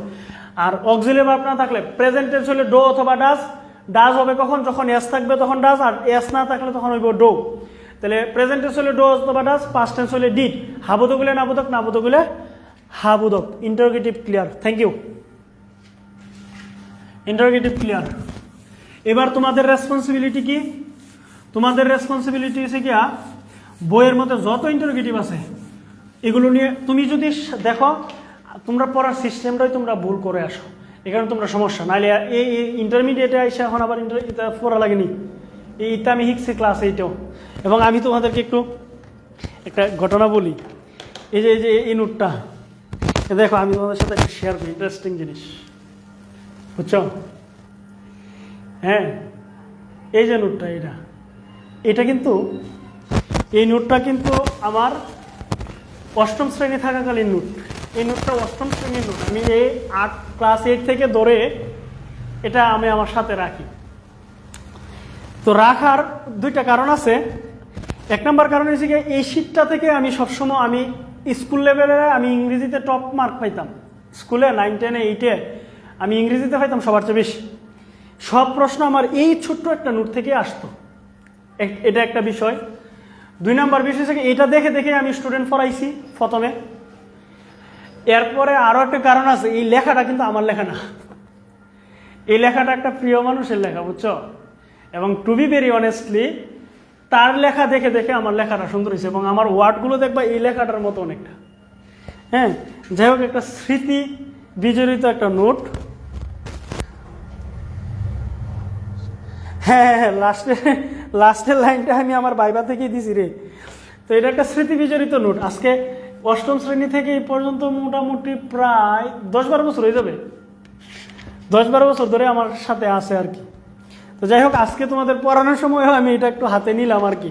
আর অক্সিলিয়ারি ভার্ব না থাকলে প্রেজেন্ট টেন্স হলে ডো অথবা ডাজ। ডাজ হবে কখন? যখন এস থাকবে তখন ডাজ, আর এস না থাকলে তখন হইব ডো। তাহলে প্রেজেন্ট টেন্স হলে ডো অথবা ডাজ, পাস্ট টেন্স হলে ডিড, হাবোধক হলে নাবোধক, নাবোধক হলে হাবোধক। Interrogative clear? Thank you. Interrogative clear. এবার তোমাদের রেসপন্সিবিলিটি কি? তোমাদের রেসপন্সিবিলিটি হচ্ছে কি, বইয়ের মধ্যে যত ইন্টারোগেটিভ আছে এগুলো নিয়ে তুমি যদি দেখো, তোমরা পড়ার সিস্টেমটাই তোমরা ভুল করে আসো, এখানে তোমরা সমস্যা। নাহলে এই ইন্টারমিডিয়েটে এসে এখন আবার এটা পড়া লাগেনি, এইটা আমি শিখছি ক্লাস এইটাও। এবং আমি তোমাদেরকে একটু একটা ঘটনা বলি। এই যে এই নোটটা দেখো, আমি তোমাদের সাথে একটা শেয়ার করি, ইন্টারেস্টিং জিনিস, বুঝছো? হ্যাঁ, এই যে নোটটা, এটা কিন্তু, এই নোটটা কিন্তু আমার অষ্টম শ্রেণী থাকাকালীন নোট। এই নোটটা অষ্টম শ্রেণীর নোট। আমি এই ক্লাস 8 থেকে ধরে এটা আমি আমার সাথে রাখি। তো রাখার দুইটা কারণ আছে। এক নম্বর কারণ হচ্ছে কি, এই শীটটা থেকে আমি সবসময় আমি স্কুল লেভেলে আমি ইংরেজিতে টপ মার্ক পাইতাম। স্কুলে 9, 10, 8 আমি ইংরেজিতে পাইতাম সবার চেয়ে বেশি। সব প্রশ্ন আমার এই ছোট্ট একটা নোট থেকে আসতো, এটা একটা বিষয়। 2 নম্বর বিষয় হচ্ছে এটা দেখে দেখে আমি স্টুডেন্ট পড়াইছি প্রথমে। এরপরে আরও একটা কারণ আছে, এই লেখাটা কিন্তু আমার লেখা না, এই লেখাটা একটা প্রিয় মানুষের লেখা, বুঝছো? এবং টু বি ভেরি অনেস্টলি, তার লেখা দেখে দেখে আমার লেখাটা সুন্দর হয়েছে। এবং আমার ওয়ার্ডগুলো দেখবা এই লেখাটার মতো অনেকটা। হ্যাঁ, যাই হোক, একটা স্মৃতি বিজড়িত একটা নোট। হ্যাঁ হ্যাঁ, লাস্টের লাইনটা আমি আমার বাইবা থেকেই দিছি রে। তো এটা একটা স্মৃতি বিজড়িত নোট। আজকে অষ্টম শ্রেণী থেকে এই পর্যন্ত মোটামুটি প্রায় 10-12 বছর হয়ে যাবে, 10-12 বছর ধরে আমার সাথে আছে আর কি। তো যাই হোক, আজকে তোমাদের পড়ানোর সময় আমি এটা একটু হাতে নিলাম আর কি।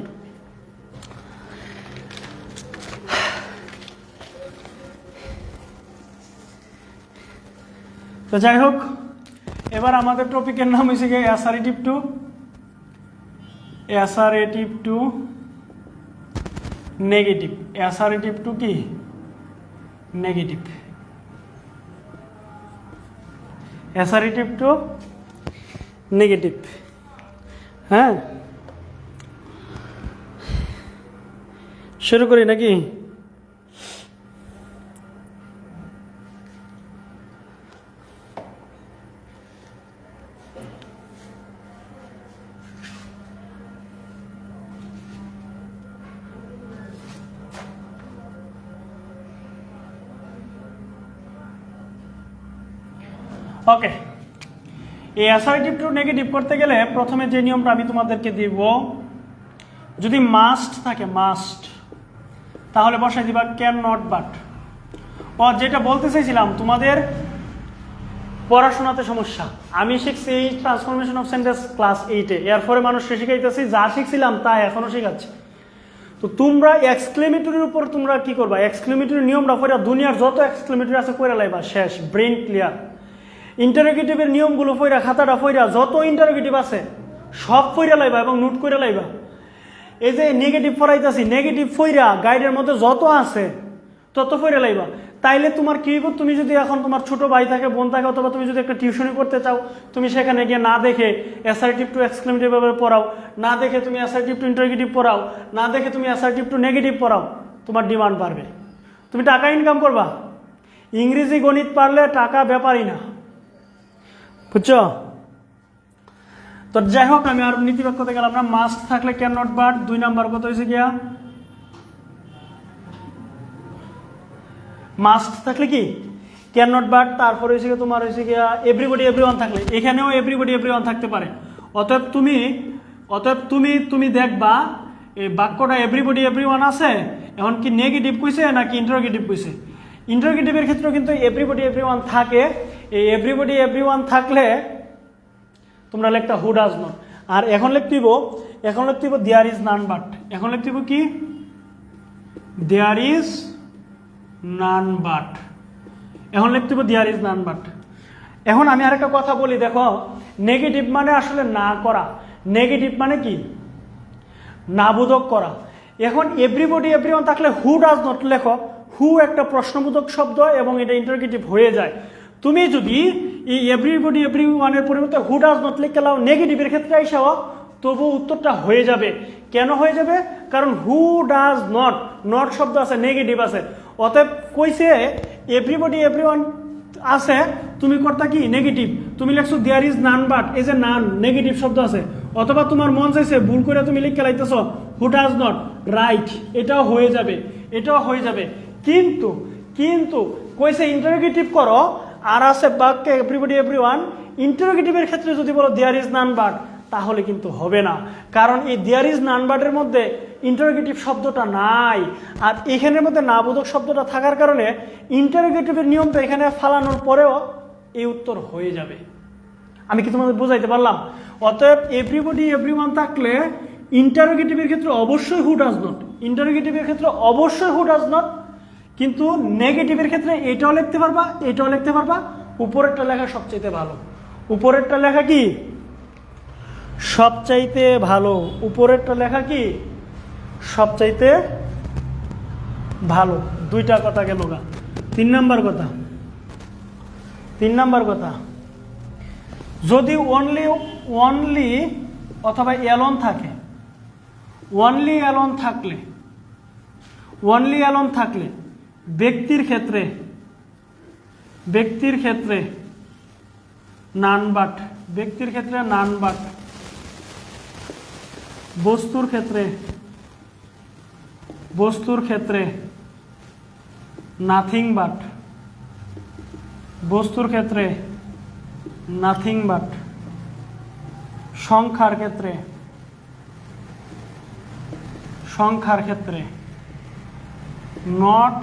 তো যাই হোক, এবার আমাদের টপিকের নাম হয়েছে গিয়ে assertive to negative. Assertive to কি? নেগেটিভ। Assertive to negative. হ্যাঁ, শুরু করি নাকি? ওকে, এই অ্যাসার্টিভ টু নেগেটিভ করতে গেলে প্রথমে যে নিয়মটা আমি তোমাদেরকে দিব, যদি মাস্ট থাকে, মাস্ট, তাহলে বসাই দিবা ক্যান নট বাট। ও যেটা বলতে চাইছিলাম, তোমাদের পড়াশোনাতে সমস্যা। আমি শিখছি এই ট্রান্সফরমেশন অফ সেন্টেন্স ক্লাস 8-এ, এরপরে মানুষকে শিখাইতেছি, যা শিখছিলাম তা এখনো শেখাচ্ছি। তো তোমরা এক্সক্লেমেটরির উপর তোমরা কি করবা? এক্সক্লেমেটরির নিয়মটা পড়া, দুনিয়ার যত এক্সক্লেমেটরি আছে পড়া লাইবা, শেষ, ব্রেন ক্লিয়ার। ইন্টারোগেটিভের নিয়মগুলো পড়া, খাতাটা পড়া, যত ইন্টারোগেটিভ আছে সব পড়া লাইবা এবং নোট করে লাইবা। এই যে নেগেটিভ পড়াইতেছি, নেগেটিভ পড়া গাইডের মধ্যে যত আছে তত পড়া লাইবা। তাইলে তোমার কি হইব, তুমি যদি এখন তোমার ছোট ভাই থাকে, বোন থাকে, অথবা তুমি যদি একটা টিউশনি করতে চাও, তুমি সেখানে গিয়ে না দেখে অ্যাসার্টিভ টু এক্সক্লেমেটিভ ভাবে পড়াও, না দেখে তুমি অ্যাসার্টিভ টু ইন্টারোগেটিভ পড়াও, না দেখে তুমি অ্যাসার্টিভ টু নেগেটিভ পড়াও, তোমার ডিমান্ড বাড়বে, তুমি টাকা ইনকাম করবা। ইংরেজি গণিত পারলে টাকা ব্যাপারই না, বুঝছো? তো যাই হোক, আমি আর নীতিবাক্যতে গেলাম না। মাস্ট থাকলে ক্যান নট বাট। 2 নাম্বার কত হয়েছে গিয়া, মাস্ট থাকলে কি ক্যান নট বাট, তারপরে হয়েছে তোমার হয়েছে গিয়া এভরিবডি এভরিওয়ান থাকলে এখানেও এভরিবডি এভরিওয়ান থাকতে পারে। অতএব তুমি দেখবা এই বাক্যটা এভরিবডি এভরিওয়ান আছে, এখন কি নেগেটিভ কইছে নাকি ইন্টারোগেটিভ কইছে। ইন্টারোগেটিভের ক্ষেত্রেও কিন্তু এভরিবডি এভরিওয়ান থাকে। এই এভরিবডি এভরিওয়ান থাকলে তোমরা লিখতা হু ডাজ নট। আর এখন লিখতেইব দেয়ার ইজ নান বাট। এখন লিখতেইব কি দেয়ার ইজ নান বাট। এখন লিখতেইব দেয়ার ইজ নান বাট। এখন আমি আরেকটা কথা বলি, দেখো নেগেটিভ মানে আসলে না করা, নেগেটিভ মানে কি না বোধক করা। এখন এভরিবডি এভরিওয়ান থাকলে হু ডাজ নট লেখো, হু একটা প্রশ্নবোধক শব্দ এবং এটা ইন্টারোগেটিভ হয়ে যায়। তুমি যদি এই এভরিবডি এভরিওয়ানের পরিবর্তে হু ডাজ নট লিখে লাও নেগেটিভের ক্ষেত্রে এসেও তবু উত্তরটা হয়ে যাবে। কেন হয়ে যাবে? কারণ হু ডাজ নট, নট শব্দ আছে, নেগেটিভ আছে। অতএব কইছে এভরিবডি এভরিওয়ান আছে, তুমি করতা কি নেগেটিভ, তুমি লিখছো দেয়ার ইজ নান বাট, এই যে নান নেগেটিভ শব্দ আছে। অথবা তোমার মন চাইছে ভুল করে তুমি লিখে লাইতেছ হু ডাজ নট, রাইট, এটাও হয়ে যাবে, এটাও হয়ে যাবে। কিন্তু কইছে ইন্টারোগেটিভ করো, আর আছে বাক্যে এভরিবডি এভরিওয়ান। ইন্টারোগেটিভের ক্ষেত্রে যদি বলো দেয়ার ইজ নান বাট, তাহলে কিন্তু হবে না, কারণ এই দেয়ার ইজ নান বাটের মধ্যে ইন্টারোগেটিভ শব্দটা নাই। আর এখানের মধ্যে না বোধক শব্দটা থাকার কারণে ইন্টারোগেটিভের নিয়মটা এখানে ফালানোর পরেও এই উত্তর হয়ে যাবে। আমি কি তোমাদের বোঝাইতে পারলাম? অতএব এভরিবডি এভরিওয়ান থাকলে ইন্টারোগেটিভের ক্ষেত্রে অবশ্যই হু ডাজ নট, ইন্টারোগেটিভের ক্ষেত্রে অবশ্যই হু ডাজ নট। কিন্তু নেগেটিভের ক্ষেত্রে এটাও লিখতে পারবা, এটাও লিখতে পারবা। উপরেরটা লেখা সবচাইতে ভালো। উপরেরটা লেখা কি সবচাইতে ভালো, উপরেরটা লেখা কি সবচাইতে ভালো। দুইটা কথা গেল গা। 3 নাম্বার কথা, যদি অনলি অথবা এলন থাকে, অনলি এলন থাকলে ব্যক্তির ক্ষেত্রে নান বাট, ব্যক্তির ক্ষেত্রে নান বাট, বস্তুর ক্ষেত্রে নাথিং বাট, বস্তুর ক্ষেত্রে নাথিং বাট, সংখ্যার ক্ষেত্রে নট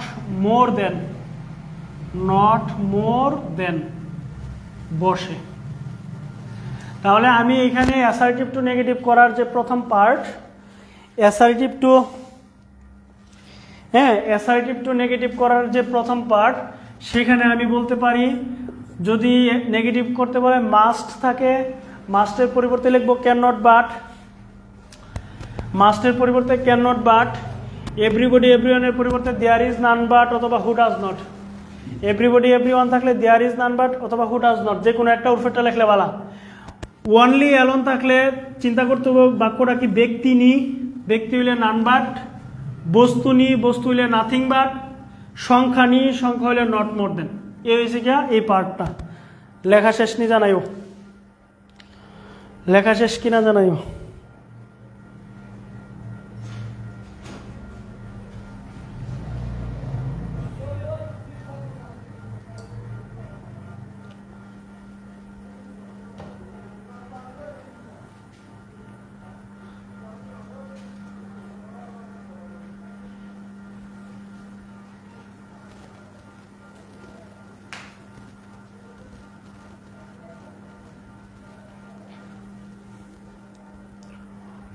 মোর দেন বসে। তাহলে আমি এখানে অ্যাসার্টিভ টু নেগেটিভ করার যে প্রথম পার্ট, অ্যাসার্টিভ টু নেগেটিভ করার যে প্রথম পার্ট, সেখানে আমি বলতে পারি যদি নেগেটিভ করতে বলে মাস্ট থাকে, মাস্টের পরিবর্তে লিখবো ক্যান নট বাট, মাস্টের পরিবর্তে ক্যান নট বাট। এভরিবডি এভরিওয়ানের পরিবর্তে দেয়ার ইজ নান বাট অথবা হু ডাজ নট। এভরিবডি এভরিওয়ান থাকলে দেয়ার ইজ নান বাট অথবা হু ডাজ নট, যে কোনো একটা উর্ফেরটা লিখলে বালা। ওয়ানলি অ্যালোন থাকলে চিন্তা করতে হবে বাক্যটা কি ব্যক্তি নি, ব্যক্তি হইলে নান বাট, বস্তু নি, বস্তু হইলে নাথিং বাট, সংখ্যা নি, সংখ্যা হইলে নট মোর দেন। এই হয়েছে গিয়া এই পার্টটা। লেখা শেষ নি জানাইও, লেখা শেষ কিনা জানাইও।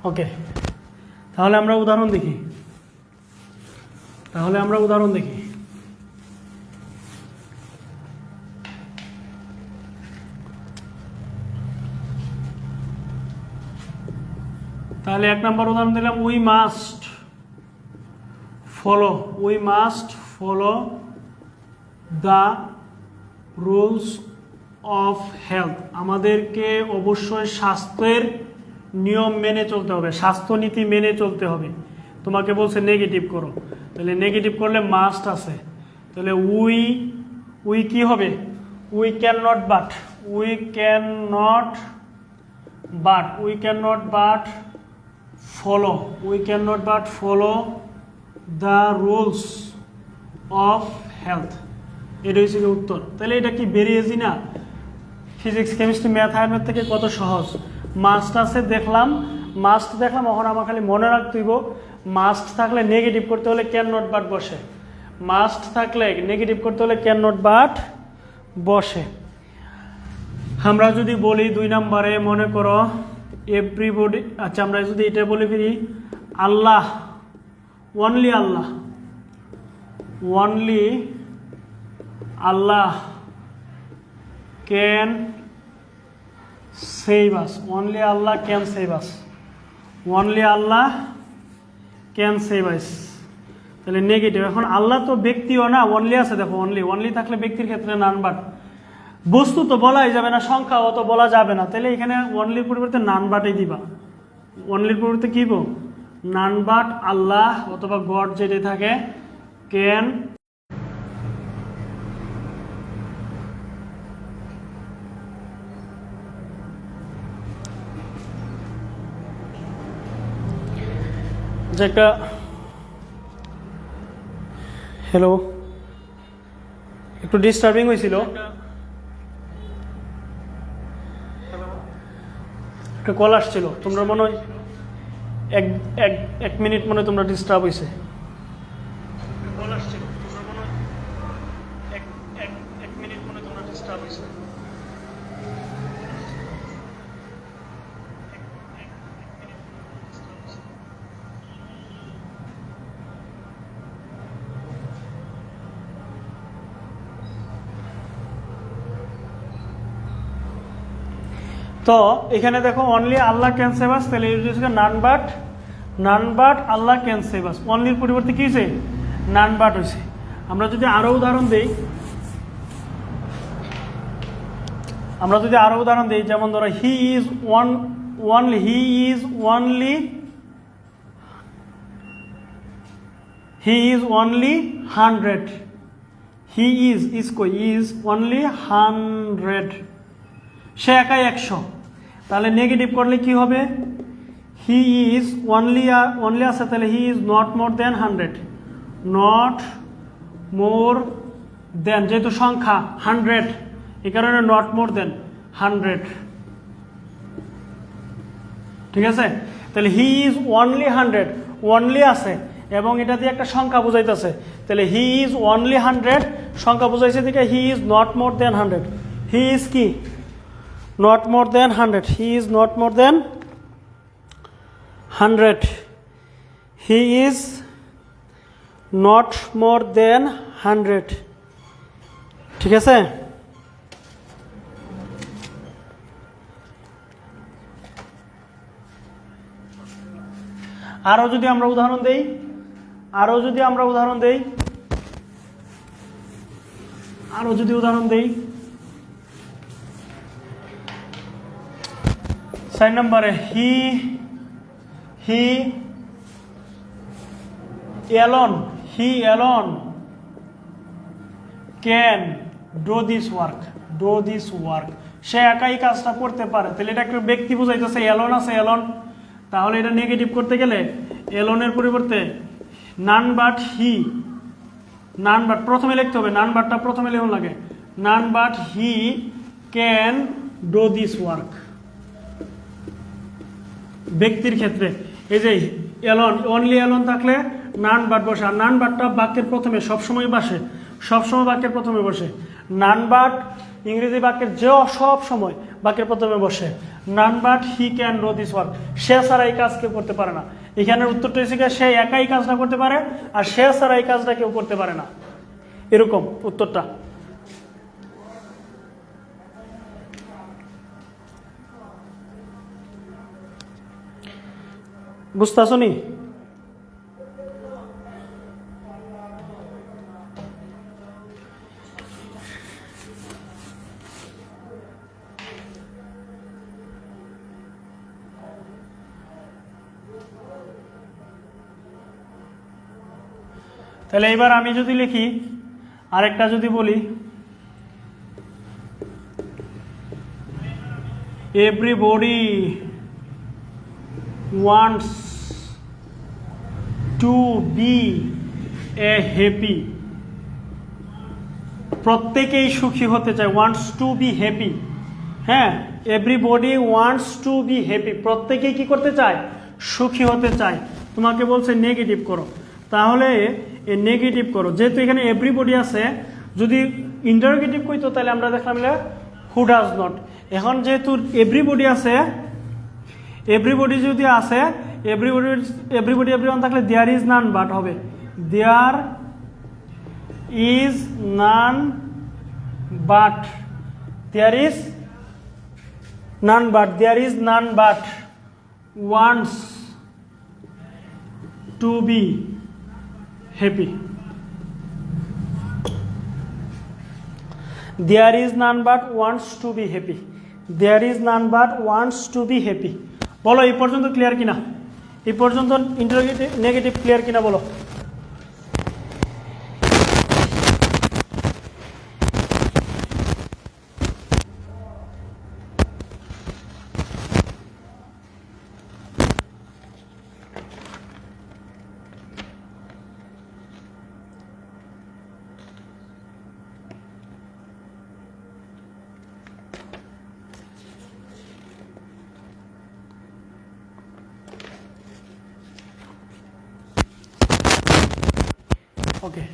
ওকে, তাহলে আমরা উদাহরণ দেখি। তাহলে এক নম্বর উদাহরণ দিলাম, we must follow the rules of health. আমাদেরকে অবশ্যই স্বাস্থ্যের নিয়ম মেনে চলতে হবে, স্বাস্থ্যনীতি মেনে চলতে হবে। তোমাকে বলছে নেগেটিভ করো, তাহলে নেগেটিভ করলে মাস্ট আছে, তাহলে উই কি হবে? We can not but follow the rules of health. এটা হচ্ছে কি উত্তর। তাহলে এটা কি বেরিয়েছি না? ফিজিক্স কেমিস্ট্রি ম্যাথ আয়নের থেকে কত সহজ। মাস্ট আছে দেখলাম, মাস্ট দেখলাম, এখন আমার খালি মনে রাখতে হইব মাস্ট থাকলে নেগেটিভ করতে হলে ক্যান নট বাট বসে, মাস্ট থাকলে নেগেটিভ করতে হলে ক্যান নট বাট বসে। আমরা যদি বলি 2 নম্বরে মনে করো এভরিবডি, আচ্ছা আমরা যদি এটা বলে ফিরি Allah, only Allah, only Allah can save us, only Allah can save us, only Allah can save us. তাহলে নেগেটিভ। এখন আল্লাহ তো ব্যক্তিও না, অনলি আছে, দেখো অনলি, অনলি থাকলে ব্যক্তির ক্ষেত্রে নান বাট, বস্তু তো বলাই যাবে না, সংখ্যাও তো বলা যাবে না, তাহলে এখানে অনলির পরিবর্তে নান বাটই দিবা। অনলির পরিবর্তে কি বল, নান বাট আল্লাহ অথবা গড যেটি থাকে ক্যান যে একটা হ্যালো একটু ডিস্টার্বিং হয়েছিল, একটা কল আসছিল, তোমরা মনে হয় এক মিনিট মনে হয় তোমরা ডিস্টার্ব হয়েছে। কল আসছিল, তোমরা মনে হয় এক মিনিট মনে তোমরা ডিস্টার্ব হয়েছে। তো এখানে দেখো only Allah can save us, তাহলে none but Allah can save us, অনলির পরিবর্তে কি হয়েছে, নান বাট হয়েছে। আমরা যদি আরো উদাহরণ দেই, যেমন ধরো he is only 100, he is only 100, সে একাই 100। তাহলে নেগেটিভ করলে কি হবে, হি ইজ অনলি আছে, তাহলে he is not more than 100, not more than, যেহেতু সংখ্যা 100 এই কারণে নট মোর দেন 100, ঠিক আছে। তাহলে হি ইজ অনলি 100, অনলি আছে এবং এটা দিয়ে একটা সংখ্যা বোঝাইতেছে, তাহলে হি ইজ অনলি 100 সংখ্যা বোঝাইছে দিকে he is not more than 100, he is কি not more than 100, he is not more than 100, he is not more than 100, ঠিক আছে। আরো যদি আমরা উদাহরণ দেই 4 নম্বরে হি alone can do this work, সে একাই কাজটা করতে পারে, তাহলে এটা একটা ব্যক্তি বোঝাইতেছে, এলন আছে এলন, তাহলে এটা নেগেটিভ করতে গেলে এলনের পরিবর্তে নান বাট প্রথমে লিখতে হবে, নান বাটটা প্রথমে লিখুন লাগে, নান but he can do this work, ব্যক্তির ক্ষেত্রে। এই যে এলন, অনলি এলন থাকলে নান বাট বসে, আর নান বাটটা বাক্যের প্রথমে সবসময় বাক্যের প্রথমে বসে, নান বাট ইংরেজি বাক্যের সব সময় বাক্যের প্রথমে বসে, none but he can do this work, সে ছাড়া এই কাজ কেউ করতে পারে না। এখানের উত্তরটা হচ্ছে সে একাই কাজটা করতে পারে আর সে ছাড়া এই কাজটা কেউ করতে পারে না, এরকম উত্তরটা। বুঝতেছো নি? তাহলে এবার আমি যদি লিখি, আরেকটা যদি বলি, everybody wants to be a happy, প্রত্যেকেই সুখী হতে চায়, ওয়ান্টস টু বি হ্যাপি। হ্যাঁ, everybody wants to be happy, প্রত্যেকেই কি করতে চায়, সুখী হতে চায়। তোমাকে বলছে নেগেটিভ করো, তাহলে এই নেগেটিভ করো। যেহেতু এখানে এভরিবডি আছে, যদি ইন্টারোগেটিভ কইতো তাহলে আমরা দেখলাম হু ডাজ নট। এখন যেহেতু এভরিবডি আছে, এভরিবডি যদি আছে, এভরিবডি এভরিওয়ান থাকলে দেয়ার ইজ নান বাট হবে, there is none but, there is none but, there is none but wants to be happy. There is none but wants to be happy. There is none but wants to be happy. বলো এই পর্যন্ত clear কিনা, এই পর্যন্ত interrogative negative clear কিনা বলো। ওকে,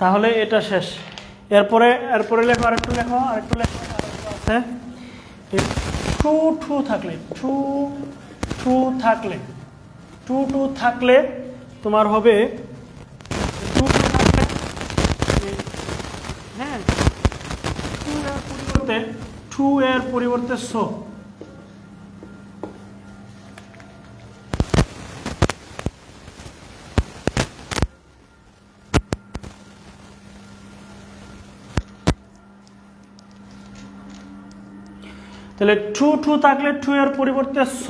তাহলে এটা শেষ। এরপরে লেখো, আরেকটু লেখো, আরেকটু আছে টু টু থাকলে, টু টু থাকলে, টু টু থাকলে তোমার হবে টু টু থাকলে, হ্যাঁ, টু এর পরিবর্তে সো। তাহলে টু টু থাকলে টু এর পরিবর্তে স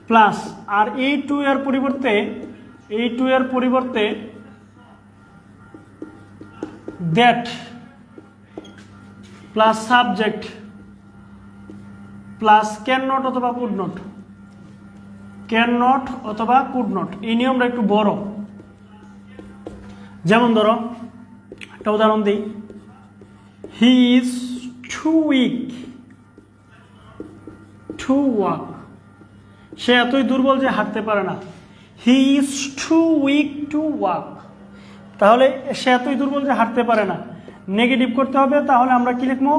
প্লাস, আর এই টু এর পরিবর্তে that plus subject plus can not অথবা কুড নট, ক্যান নট অথবা কুড নট। এই নিয়মটা একটু বড়। যেমন ধরো একটা উদাহরণ দিই, he is too weak to walk, সে এতই দুর্বল যে হাঁটতে পারে না। He is too weak to walk, তাহলে সে এতই দুর্বল যে হাঁটতে পারে না। নেগেটিভ করতে হবে, তাহলে আমরা কি লিখবো,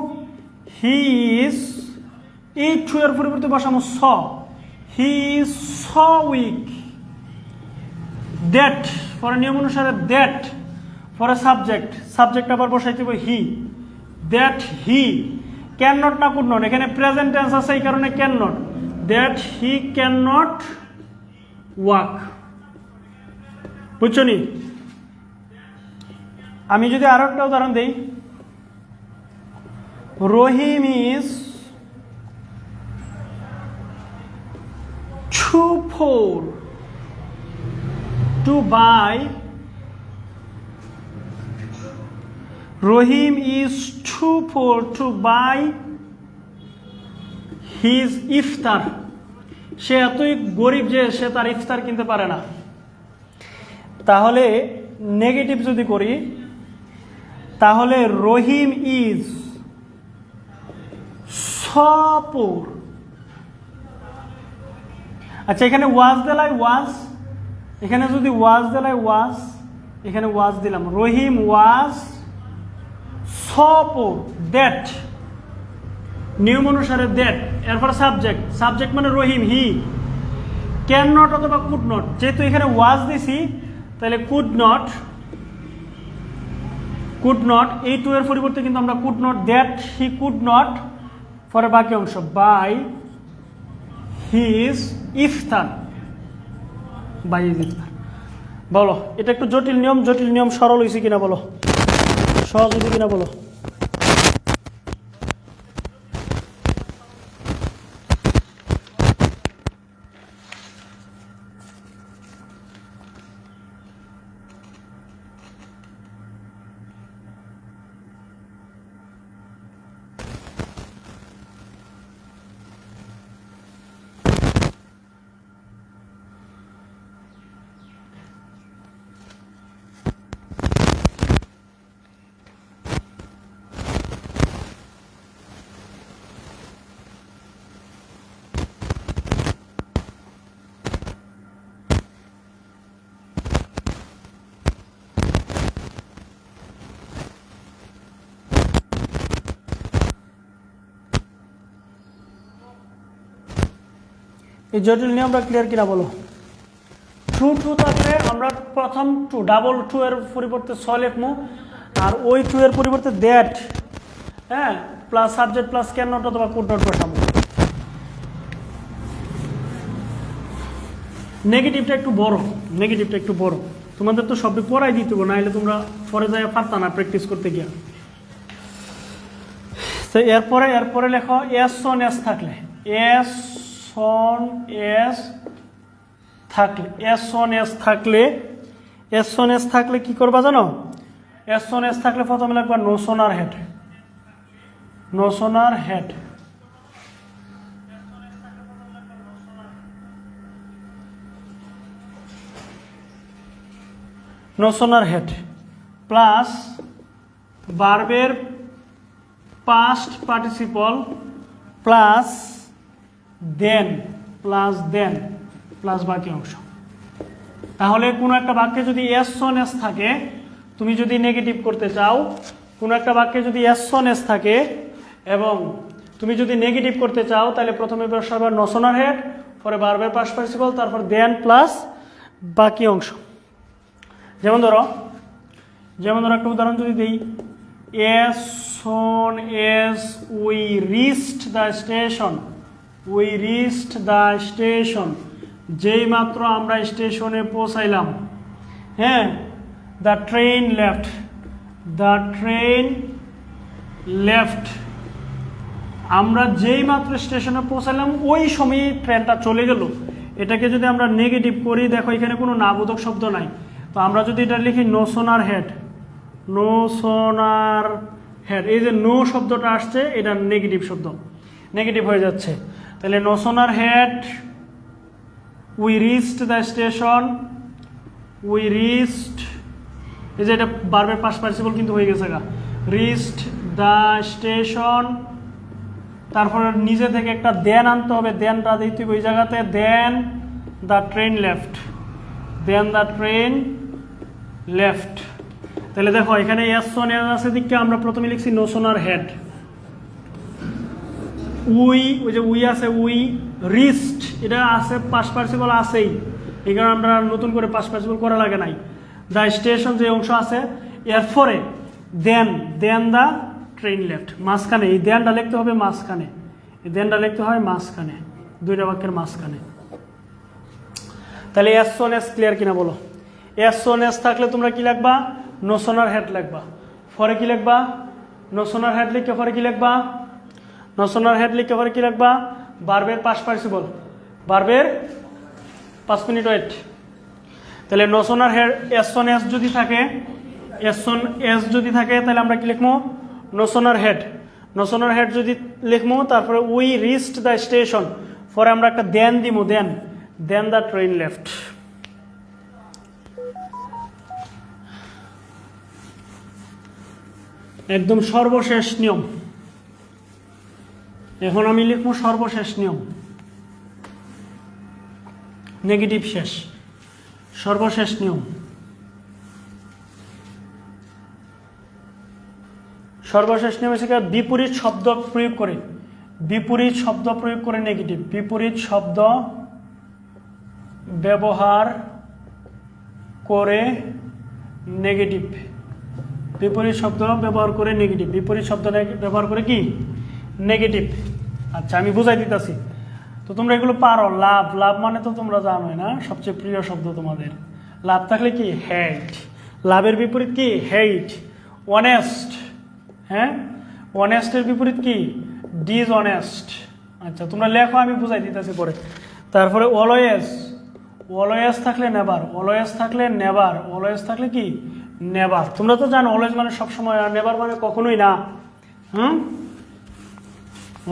হি ইজ, এই টু এর পরিবর্তে বসাবো so, he is so weak. That পরে নিয়ম অনুসারে দ্যাট পরে সাবজেক্ট আবার বসাইতে হবে he, that he can not না কুড নট, এখানে প্রেজেন্ট টেন্স আছে এই কারণে can not, that he can not walk. বুঝছো নি? আমি যদি আরো একটা উদাহরণ দিই, Rahim is too poor to buy, Rahim is too poor to buy his iftar, সে এতই গরিব যে সে তার ইফতার কিনতে পারে না। তাহলে নেগেটিভ যদি করি, তাহলে রহিম ইজ সপোর। আচ্ছা, এখানে ওয়াজ দিলাই ওয়াজ, এখানে যদি ওয়াজ দিলাই ওয়াজ, এখানে ওয়াজ দিলাম, রহিম ওয়াজ সপোর দ্যাট, নিয়ম অনুসারে দ্যাট, এরপর সাবজেক্ট মানে রহিম, হি ক্যান নট অথবা কুড নট, যেহেতু এখানে ওয়াজ দিছি তাহলে কুড নট, এই টু এর পরিবর্তে কিন্তু আমরা could not, that he could not, পরে বাকি অংশ buy his iftar, buy his iftar. বলো এটা একটু জটিল নিয়ম সরল হয়েছে কিনা বলো, সহজ হয়েছে কিনা বলো। এই জটিল নিয়মটা ক্লিয়ার কিনা বলো। ট্রু ট্রু থাকলে আমরা প্রথম টু ডাবল টু এর পরিবর্তে স লিখবো, আর ওই টু এর পরিবর্তে দ্যাট, হ্যাঁ, plus subject plus can not অথবা কুড নট বসাবো। নেগেটিভটা একটু বড়, নেগেটিভটা একটু বড়, তোমাদের তো সবই পড়াই দিতে হবে, নাহলে তোমরা পরে যাই পারতা না প্র্যাকটিস করতে গিয়া। তো এরপরে লেখো এস অন এস থাকলে, এস অন এস থাকলে, এস অন এস থাকলে, এস অন এস থাকলে কি করবা জানো? এস অন এস থাকলে প্রথমে লিখবা no sooner had, no sooner had. No sooner had plus ভার্বের past participle plus than, plus than plus বাকি অংশ। তাহলে কোনো একটা বাক্যে যদি এস অন এস থাকে, তুমি যদি নেগেটিভ করতে চাও, কোনো একটা বাক্যে যদি এস অন এস থাকে এবং তুমি যদি নেগেটিভ করতে চাও, তাহলে প্রথমে বসাবে নো সোনার হেড, পরে ভার্বের পাস্ট পার্টিসিপল, তারপর দেন প্লাস বাকি অংশ। যেমন ধরো একটা উদাহরণ যদি দিই, as soon as we reached the station, we reached the station, যেই মাত্র আমরা স্টেশনে পৌঁছাইলাম, হ্যাঁ, the train left, the train left, আমরা যেই মাত্র স্টেশনে পৌঁছাইলাম ওই সময় ট্রেনটা চলে গেল। এটাকে যদি আমরা নেগেটিভ করি, দেখো এখানে কোনো নাবোধক শব্দ নাই, তো আমরা যদি এটা লিখি no sooner had, no sooner head, এই যে নো শব্দটা আসছে এটা নেগেটিভ শব্দ, নেগেটিভ হয়ে যাচ্ছে। তাহলে no sooner had we reached the station, we reached, এই যে এটা ভার্বের পাস্ট পার্টিসিপল কিন্তু হয়ে গেছে গা, রিচড দ্য স্টেশন, তারপরে নিজে থেকে একটা দেন আনতে হবে, দেনটা দিতে হবে ওই জায়গাতে, then the train left, then the train left. তাহলে দেখো এখানে এস অন এস আছে দিকে আমরা প্রথমে লিখছি নো সোনার হেড, ওই যে উই আছে, উই রিস্ট, এটা আছে পাস্ট পার্টিসিপল আছেই, এই কারণে আমরা নতুন করে পাস্ট পার্টিসিপল করা লাগে নাই। দ্য স্টেশন যে অংশ আছে, এরপরে দেন দ্য ট্রেন লেফট, মাঝখানে এই দেনটা লিখতে হবে, মাঝখানে এই দেনটা লিখতে হয় মাঝখানে, দুইটা বাক্যের মাঝখানে। তাহলে এস অন এস ক্লিয়ার কিনা বলো। এস অন এস থাকলে তোমরা কি লিখবা? নো সোনার হেড লিখবা, পরে কি লিখবা? নো সোনার হেড লিখে পরে কি লিখবা? নো সোনার হেড লিখে পরে কি লিখবা? ভার্বের পাস্ট পার্টিসিপল, ভার্বের 5 মিনিট ওয়েট। তাহলে no sooner had as on as যদি থাকে, এস অন এস যদি থাকে তাহলে আমরা কি লিখবো? No sooner had, no sooner head যদি লিখবো, তারপরে উই রিচড দ্য স্টেশন, পরে আমরা একটা দেন দিব, দেন দ্য ট্রেন লেফট। একদম সর্বশেষ নিয়ম, এখন আমি লিখবো সর্বশেষ নিয়ম, নেগেটিভ শেষ, সর্বশেষ নিয়ম। সর্বশেষ নিয়ম হচ্ছে বিপরীত শব্দ প্রয়োগ করে, বিপরীত শব্দ প্রয়োগ করে নেগেটিভ, বিপরীত শব্দ ব্যবহার করে নেগেটিভ, বিপরীত শব্দ ব্যবহার করে নেগেটিভ, বিপরীত শব্দ ব্যবহার করে কি? নেগেটিভ। আচ্ছা আমি বুঝাই দিতেছি, তো তোমরা এগুলো পারো। লাভ, লাভ মানে তো তোমরা জানোই না, সবচেয়ে প্রিয় শব্দ তোমাদের। লাভ থাকলে কি? হেট। লাভের বিপরীত কি? হেট। অনেস্ট, হ্যাঁ, অনেস্টের বিপরীত কি? ডিসঅনেস্ট। আচ্ছা তোমরা লেখো, আমি বুঝাই দিতেছি পরে। তারপরে অলওয়েজ, অলওয়েজ থাকলে নেভার, অলওয়েজ থাকলে নেভার, অলওয়েজ থাকলে কি? নেভার। তোমরা তো জানো অলওয়েজ মানে সবসময়, আর নেভার মানে কখনোই না।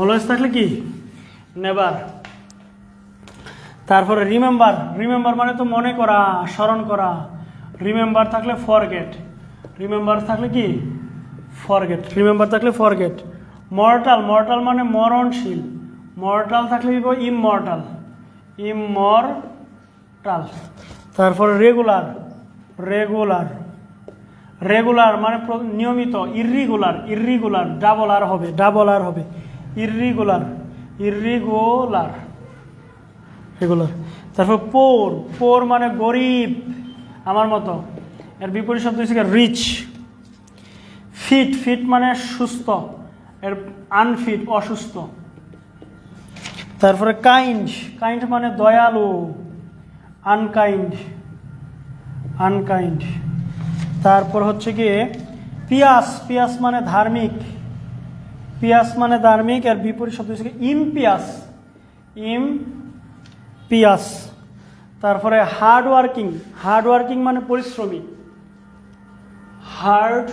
অলওয়েজ থাকলে কি? নেভার। তারপরে রিমেম্বার, রিমেম্বার মানে তো মনে করা, স্মরণ করা। রিমেম্বার থাকলে ফরগেট, রিমেম্বার থাকলে কি? ফরগেট, রিমেম্বার থাকলে ফরগেট। মর্টাল, মর্টাল মানে মরণশীল, মর্টাল থাকলে ইমমর্টাল, ইমমর্টাল। তারপরে রেগুলার, রেগুলার, রেগুলার মানে নিয়মিত। ইররিগুলার, ইররিগুলার ডাবল আর হবে, ডাবল আর হবে। ইররিগুলার, ইররিগুলার, রেগুলার। তারপর পোর, পোর মানে গরিব, আমার মতো। এর বিপরীত শব্দ হচ্ছে রিচ। ফিট, ফিট মানে সুস্থ, এর আনফিট অসুস্থ। তারপরে কাইন্ড, কাইন্ড মানে দয়ালু, আনকাইন্ড, আনকাইন্ড। তারপর হচ্ছে গিয়ে পিয়াস, পিয়াস মানে ধার্মিক, পিয়াস মানে ধার্মিক। এর বিপরীত শব্দ হচ্ছে ইমপিয়াস, ইমপিয়াস। তারপরে হার্ড ওয়ার্কিং, হার্ড ওয়ার্কিং মানে পরিশ্রমী, হার্ড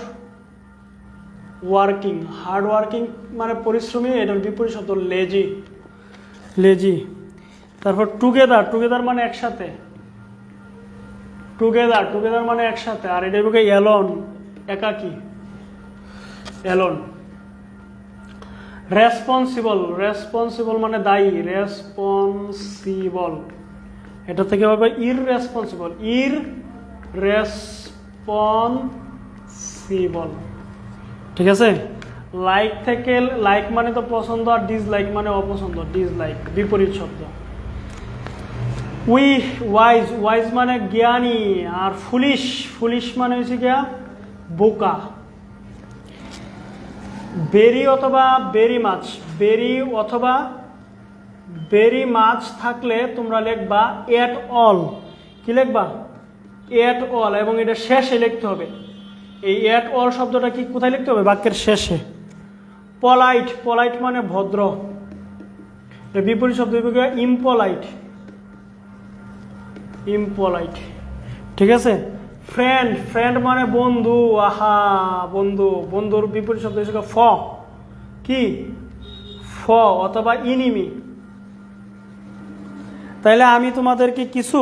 ওয়ার্কিং, হার্ড ওয়ার্কিং মানে পরিশ্রমী। এটার বিপরীত শব্দ লেজি, লেজি। তারপর টুগেদার, টুগেদার মানে একসাথে, টুগেদার, টুগেদার মানে একসাথে। আর এটা বলবে এলন, একাকী, এলন। রেসপন্সিবল, রেসপন্সিবল মানে দায়ী, রেসপন্সিবল। এটা থেকে হবে ইররেসপন্সিবল, ইররেসপন্সিবল। ঠিক আছে। লাইক থেকে, লাইক মানে তো পছন্দ, আর ডিসলাইক মানে অপছন্দ, ডিসলাইক বিপরীত শব্দ। ওয়াইজ, ওয়াইজ মানে জ্ঞানী। আর ফুলিশ, ফুলিশ মানে হচ্ছে গিয়া বোকা। বেরি অথবা বেরি মাছ, বেরি অথবা বেরি মাছ থাকলে তোমরা লিখবা এট অল। কি লিখবা? এট অল, এবং এটা শেষে লিখতে হবে। এই এট অল শব্দটা কি কোথায় লিখতে হবে? বাক্যের শেষে। পলাইট, পলাইট মানে ভদ্র। এর বিপরীত শব্দ হবে ইমপলাইট, ইমপলাইট। ঠিক আছে। ফ্রেন্ড, ফ্রেন্ড মানে বন্ধু, আহা বন্ধু। বন্ধুর বিপরীত শব্দ হচ্ছে ফ, কি ফ, অথবা ইনিমি। তাইলে আমি তোমাদেরকে কিছু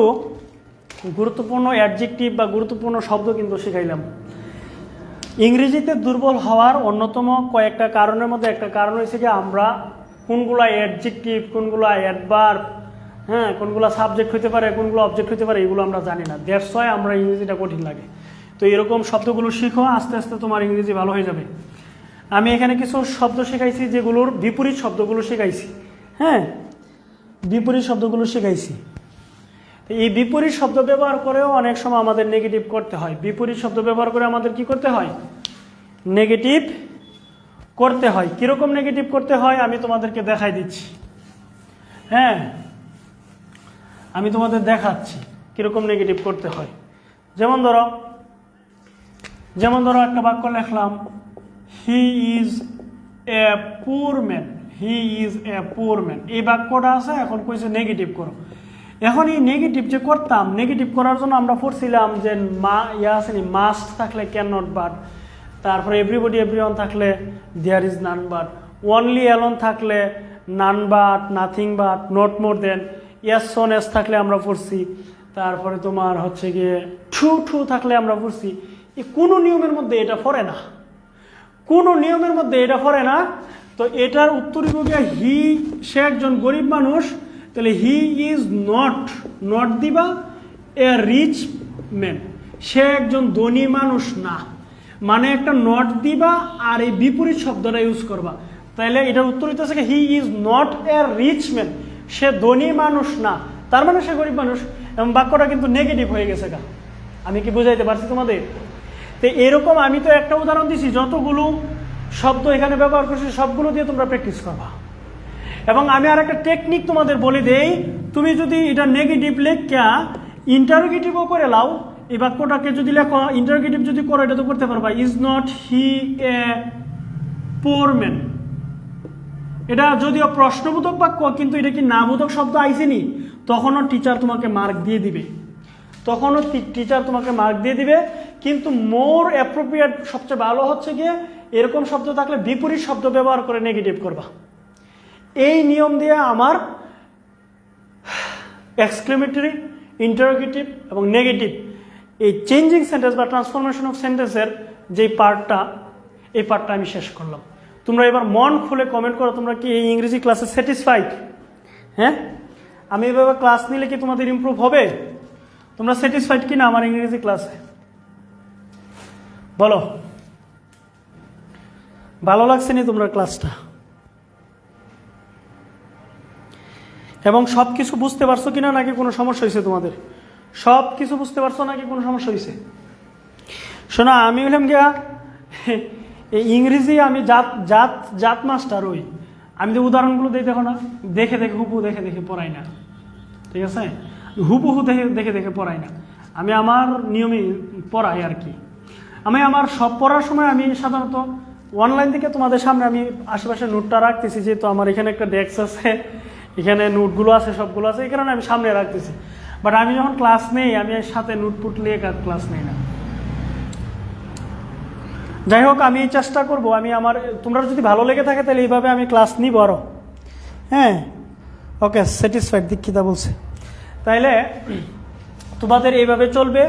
গুরুত্বপূর্ণ অ্যাডজেক্টিভ বা গুরুত্বপূর্ণ শব্দ কিন্তু শিখাইলাম। ইংরেজিতে দুর্বল হওয়ার অন্যতম কয়েকটা কারণের মধ্যে একটা কারণ হয়েছে কি আমরা কোনগুলা অ্যাডজেক্টিভ, কোনগুলা অ্যাডভার্ব, হ্যাঁ, কোনগুলো সাবজেক্ট হতে পারে, কোনগুলো অবজেক্ট হতে পারে, এগুলো আমরা জানি না। দ্যাটস ওয়াই আমরা ইংরেজিটা কঠিন লাগে। তো এরকম শব্দগুলো শিখো, আস্তে আস্তে তোমার ইংরেজি ভালো হয়ে যাবে। আমি এখানে কিছু শব্দ শেখাইছি যেগুলোর বিপরীত শব্দগুলো শেখাইছি, হ্যাঁ, বিপরীত শব্দগুলো শেখাইছি। এই বিপরীত শব্দ ব্যবহার করেও অনেক সময় আমাদের নেগেটিভ করতে হয়। বিপরীত শব্দ ব্যবহার করে আমাদের কি করতে হয়? নেগেটিভ করতে হয়। কিরকম নেগেটিভ করতে হয় আমি তোমাদেরকে দেখাই দিচ্ছি। হ্যাঁ, আমি তোমাদের দেখাচ্ছি কিরকম নেগেটিভ করতে হয়। যেমন ধরো, যেমন ধরো একটা বাক্য লিখলাম, হি ইজ এ পুর ম্যান, হি ইজ এ পুর ম্যান। এই বাক্যটা আছে, এখন কইছে নেগেটিভ করো। এখন এই নেগেটিভ যে করতাম, নেগেটিভ করার জন্য আমরা পড়ছিলাম যে আসেনি মাস্ট থাকলে ক্যান নট বাট, তারপরে এভরিবডি এভরিওয়ান থাকলে there is none but, only alone থাকলে none but, nothing but, not more than, as soon as থাকলে আমরা পড়ছি, তারপরে তোমার হচ্ছে গিয়ে ঠু ঠু থাকলে আমরা পড়ছি। এই কোনো নিয়মের মধ্যে এটা পড়ে না, কোনো নিয়মের মধ্যে এটা পড়ে না। তো এটার উত্তর হবে হি, সে একজন গরিব মানুষ, তাহলে হি ইজ নট, নট দিবা এ রিচ ম্যান, সে একজন ধনী মানুষ না, মানে একটা নট দিবা আর এই বিপরীত শব্দটা ইউজ করবা। তাহলে এটার উত্তর হইতেছে he is not a rich man, সে ধনী মানুষ না, তার মানে সে গরিব মানুষ। এবং বাক্যটা কিন্তু নেগেটিভ হয়ে গেছে গা। আমি কি বুঝাইতে পারছি তোমাদের? তো এরকম আমি তো একটা উদাহরণ দিছি, যতগুলো শব্দ এখানে ব্যবহার করছি সবগুলো দিয়ে তোমরা প্র্যাকটিস করবা। এবং আমি আর একটা টেকনিক তোমাদের বলে দেই, তুমি যদি এটা নেগেটিভ লেখা ইন্টারোগেটিভও করে লাও, এই বাক্যটাকে যদি লেখো ইন্টারোগেটিভ যদি করো, এটা তো করতে পারবা, is not he A poor man. এটা যদিও প্রশ্নবোধক বাক্য, কিন্তু এটা কি নাবোধক শব্দ আইসেনি, তখনও টিচার তোমাকে মার্ক দিয়ে দিবে, তখনও টিচার তোমাকে মার্ক দিয়ে দিবে। কিন্তু মোর অ্যাপ্রোপ্রিয়েট, সবচেয়ে ভালো হচ্ছে গিয়ে এরকম শব্দ থাকলে বিপরীত শব্দ ব্যবহার করে নেগেটিভ করবা। এই নিয়ম দিয়ে আমার এক্সক্লেমেটরি, ইন্টারোগেটিভ এবং নেগেটিভ, এই চেঞ্জিং সেন্টেন্স বা ট্রান্সফরমেশন অফ সেন্টেন্সের যেই পার্টটা, এই পার্টটা আমি শেষ করলাম। তোমরা এবার মন খুলে কমেন্ট করো, তোমরা কি এই ইংরেজি ক্লাসে স্যাটিসফাইড? হ্যাঁ, আমি এভাবে ক্লাস নিলে কি তোমাদের ইমপ্রুভ হবে? তোমরা স্যাটিসফাইড কিনা আমার ইংরেজি ক্লাসে? বলো, ভালো লাগছে নি তোমরা ক্লাসটা? এবং সব কিছু বুঝতে পারছো কিনা নাকি কোনো সমস্যা হয়েছে তোমাদের? সব কিছু বুঝতে পারছো নাকি কোনো সমস্যা হয়েছে? শোনা, আমি হলাম গিয়া এই ইংরেজি আমি জাত জাত জাত মাস্টার ওই। আমি যে উদাহরণগুলো দিই দেখো না, দেখে দেখে হুবহু দেখে দেখে পড়াই না, ঠিক আছে? হুবহু দেখে দেখে দেখে পড়াই না, আমি আমার নিয়মে পড়াই আর কি। আমি আমার সব পড়ার সময় আমি সাধারণত অনলাইন থেকে তোমাদের সামনে আমি আশেপাশে নোটটা রাখতেছি, যেহেতু আমার এখানে একটা ডেস্ক আছে, এখানে নোটগুলো আছে, সবগুলো আছে, এই কারণে আমি সামনে রাখতেছি। বাট আমি যখন ক্লাস নেই আমি এর সাথে নোটপুট নিয়ে ক্লাস নেই না। যাই হোক, আমি চেষ্টা করব, আমি আমার, তোমরা যদি ভালো লেগে থাকে তাহলে এইভাবে আমি ক্লাস নিব আরও। হ্যাঁ, ওকে, স্যাটিসফাইড দীক্ষিতা বলছে। তাইলে তোমাদের এইভাবে চলবে,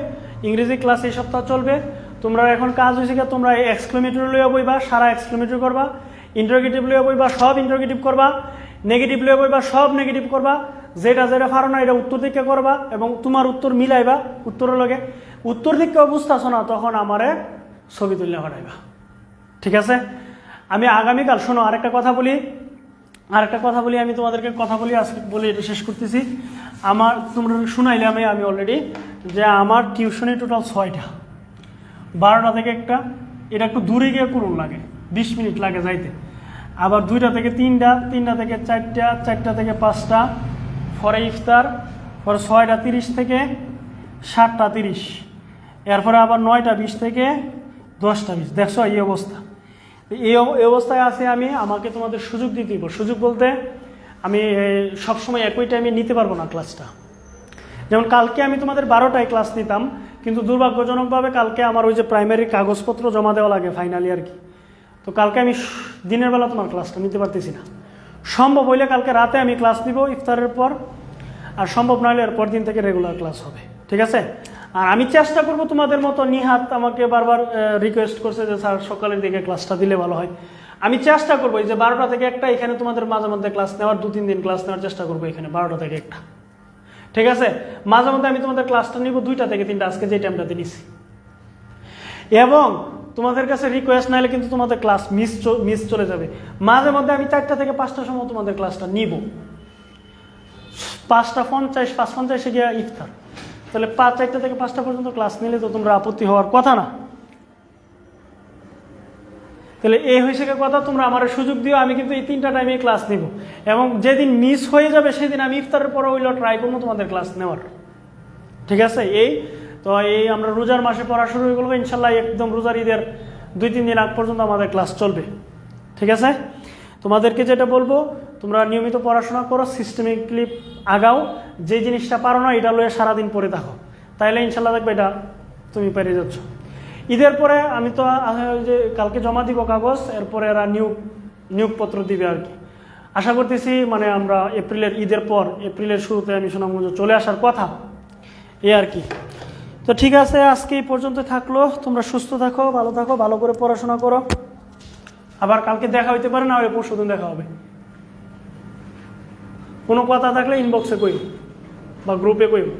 ইংরেজি ক্লাস এই সপ্তাহ চলবে। তোমরা এখন কাজ হয়েছে কি, তোমরা এক্সক্লেমেটরি লইয়া বইবা, সারা এক্সক্লেমেটরি করবা, ইন্টারোগেটিভ লইয়া বইবা, সব ইন্টারোগেটিভ করবা, নেগেটিভ লইয়া বইবা, সব নেগেটিভ করবা, যেটা যেটা পারো না এটা উত্তর দিকে করবা, এবং তোমার উত্তর মিলাইবা উত্তরের লগে। উত্তর দিকে বুঝতেছো না তখন আমারে ছবি তুললে পাঠাইবা, ঠিক আছে? আমি আগামীকাল, শোনো আরেকটা কথা বলি, আমি তোমাদেরকে কথা বলি, আজকে বলে এটা শেষ করতেছি। আমার তোমরা শুনাইলে আমি অলরেডি যে আমার টিউশনি টোটাল 6টা, 12টা থেকে একটা, এটা একটু দূরে গিয়ে করুন লাগে, 20 মিনিট লাগে যাইতে। আবার 2টা থেকে 3টা, 3টা থেকে 4টা, 4টা থেকে 5টা, পরে ইফতার, পরে 6টা 30 থেকে 7টা 30, এরপরে আবার 9টা 20 থেকে 10টা 20। দেখছো এই অবস্থা, এই অবস্থায় আছে আমি। আমাকে তোমাদের সুযোগ দিতে দিব। সুযোগ বলতে আমি সবসময় একই টাইমে নিতে পারবো না ক্লাসটা। যেমন কালকে আমি তোমাদের 12টায় ক্লাস নিতাম, কিন্তু দুর্ভাগ্যজনকভাবে কালকে আমার ওই যে প্রাইমারি কাগজপত্র জমা দেওয়া লাগে ফাইনালি আর কি, তো কালকে আমি দিনের বেলা তোমার ক্লাসটা নিতে পারতেছি না। সম্ভব হইলে কালকে রাতে আমি ক্লাস নিব ইফতারের পর, আর সম্ভব না হলে এরপর দিন থেকে রেগুলার ক্লাস হবে, ঠিক আছে? আর আমি চেষ্টা করব তোমাদের মতো, নিহাত আমাকে বারবার রিকোয়েস্ট করছে যে স্যার সকালের দিকে ক্লাসটা দিলে ভালো হয়। আমি চেষ্টা করবো এই যে 12টা থেকে একটা এখানে তোমাদের মাঝে মধ্যে ক্লাস নেওয়ার, 2-3 দিন ক্লাস নেওয়ার চেষ্টা করবো এখানে 12টা থেকে একটা, ঠিক আছে? মাঝে মধ্যে আমি তোমাদের ক্লাসটা নিব 2টা থেকে 3টা, আজকে যে টাইমটাতে নিছি। এবং তোমাদের কাছে রিকোয়েস্ট নাইলে কিন্তু তোমাদের ক্লাস মিস চলে যাবে। মাঝে মধ্যে আমি 4টা থেকে 5টার সময় তোমাদের ক্লাসটা নিব, 5:50, 5:50 গিয়ে ইফতার, তাহলে 4টা থেকে 5টা পর্যন্ত ক্লাস নিলে তো তোমরা আপত্তি হওয়ার কথা না। তাহলে এই হয়েছে কথা, তোমরা আমার সুযোগ দিও, আমি কিন্তু এই 3টা টাইমে ক্লাস নিব। এবং যেদিন মিস হয়ে যাবে সেদিন আমি ইফতারের পরে হইলেও ট্রাই করবো তোমাদের ক্লাস নেওয়ার, ঠিক আছে? এই আমরা রোজার মাসে পড়া শুরু হয়ে গেলো ইনশাল্লাহ, একদম রোজার ঈদের 2-3 দিন আগ পর্যন্ত আমাদের ক্লাস চলবে, ঠিক আছে? তোমাদেরকে যেটা বলবো, তোমরা নিয়মিত পড়াশোনা করো, সিস্টেমিকলি আগাও, যে জিনিসটা পারো না এটা লয়ে সারাদিন পড়ে থাকো, তাইলে ইনশাল্লাহ দেখবে এটা তুমি পেরে যাচ্ছ। ঈদের পরে আমি তো ওই যে কালকে জমা দিব কাগজ, এরপরে এরা নিয়োগপত্র দিবে আর কি। আশা করতেছি মানে আমরা ঈদের পর এপ্রিলের শুরুতে আমি সুনামগঞ্জ চলে আসার কথা, এই আর কি। তো ঠিক আছে, আজকে এই পর্যন্ত থাকলো। তোমরা সুস্থ থাকো, ভালো থাকো, ভালো করে পড়াশোনা করো। আবার কালকে দেখা হইতে পারে, না হলে পরশুদিন দেখা হবে। কোনো কথা থাকলে ইনবক্সে কইও বা গ্রুপে কইও।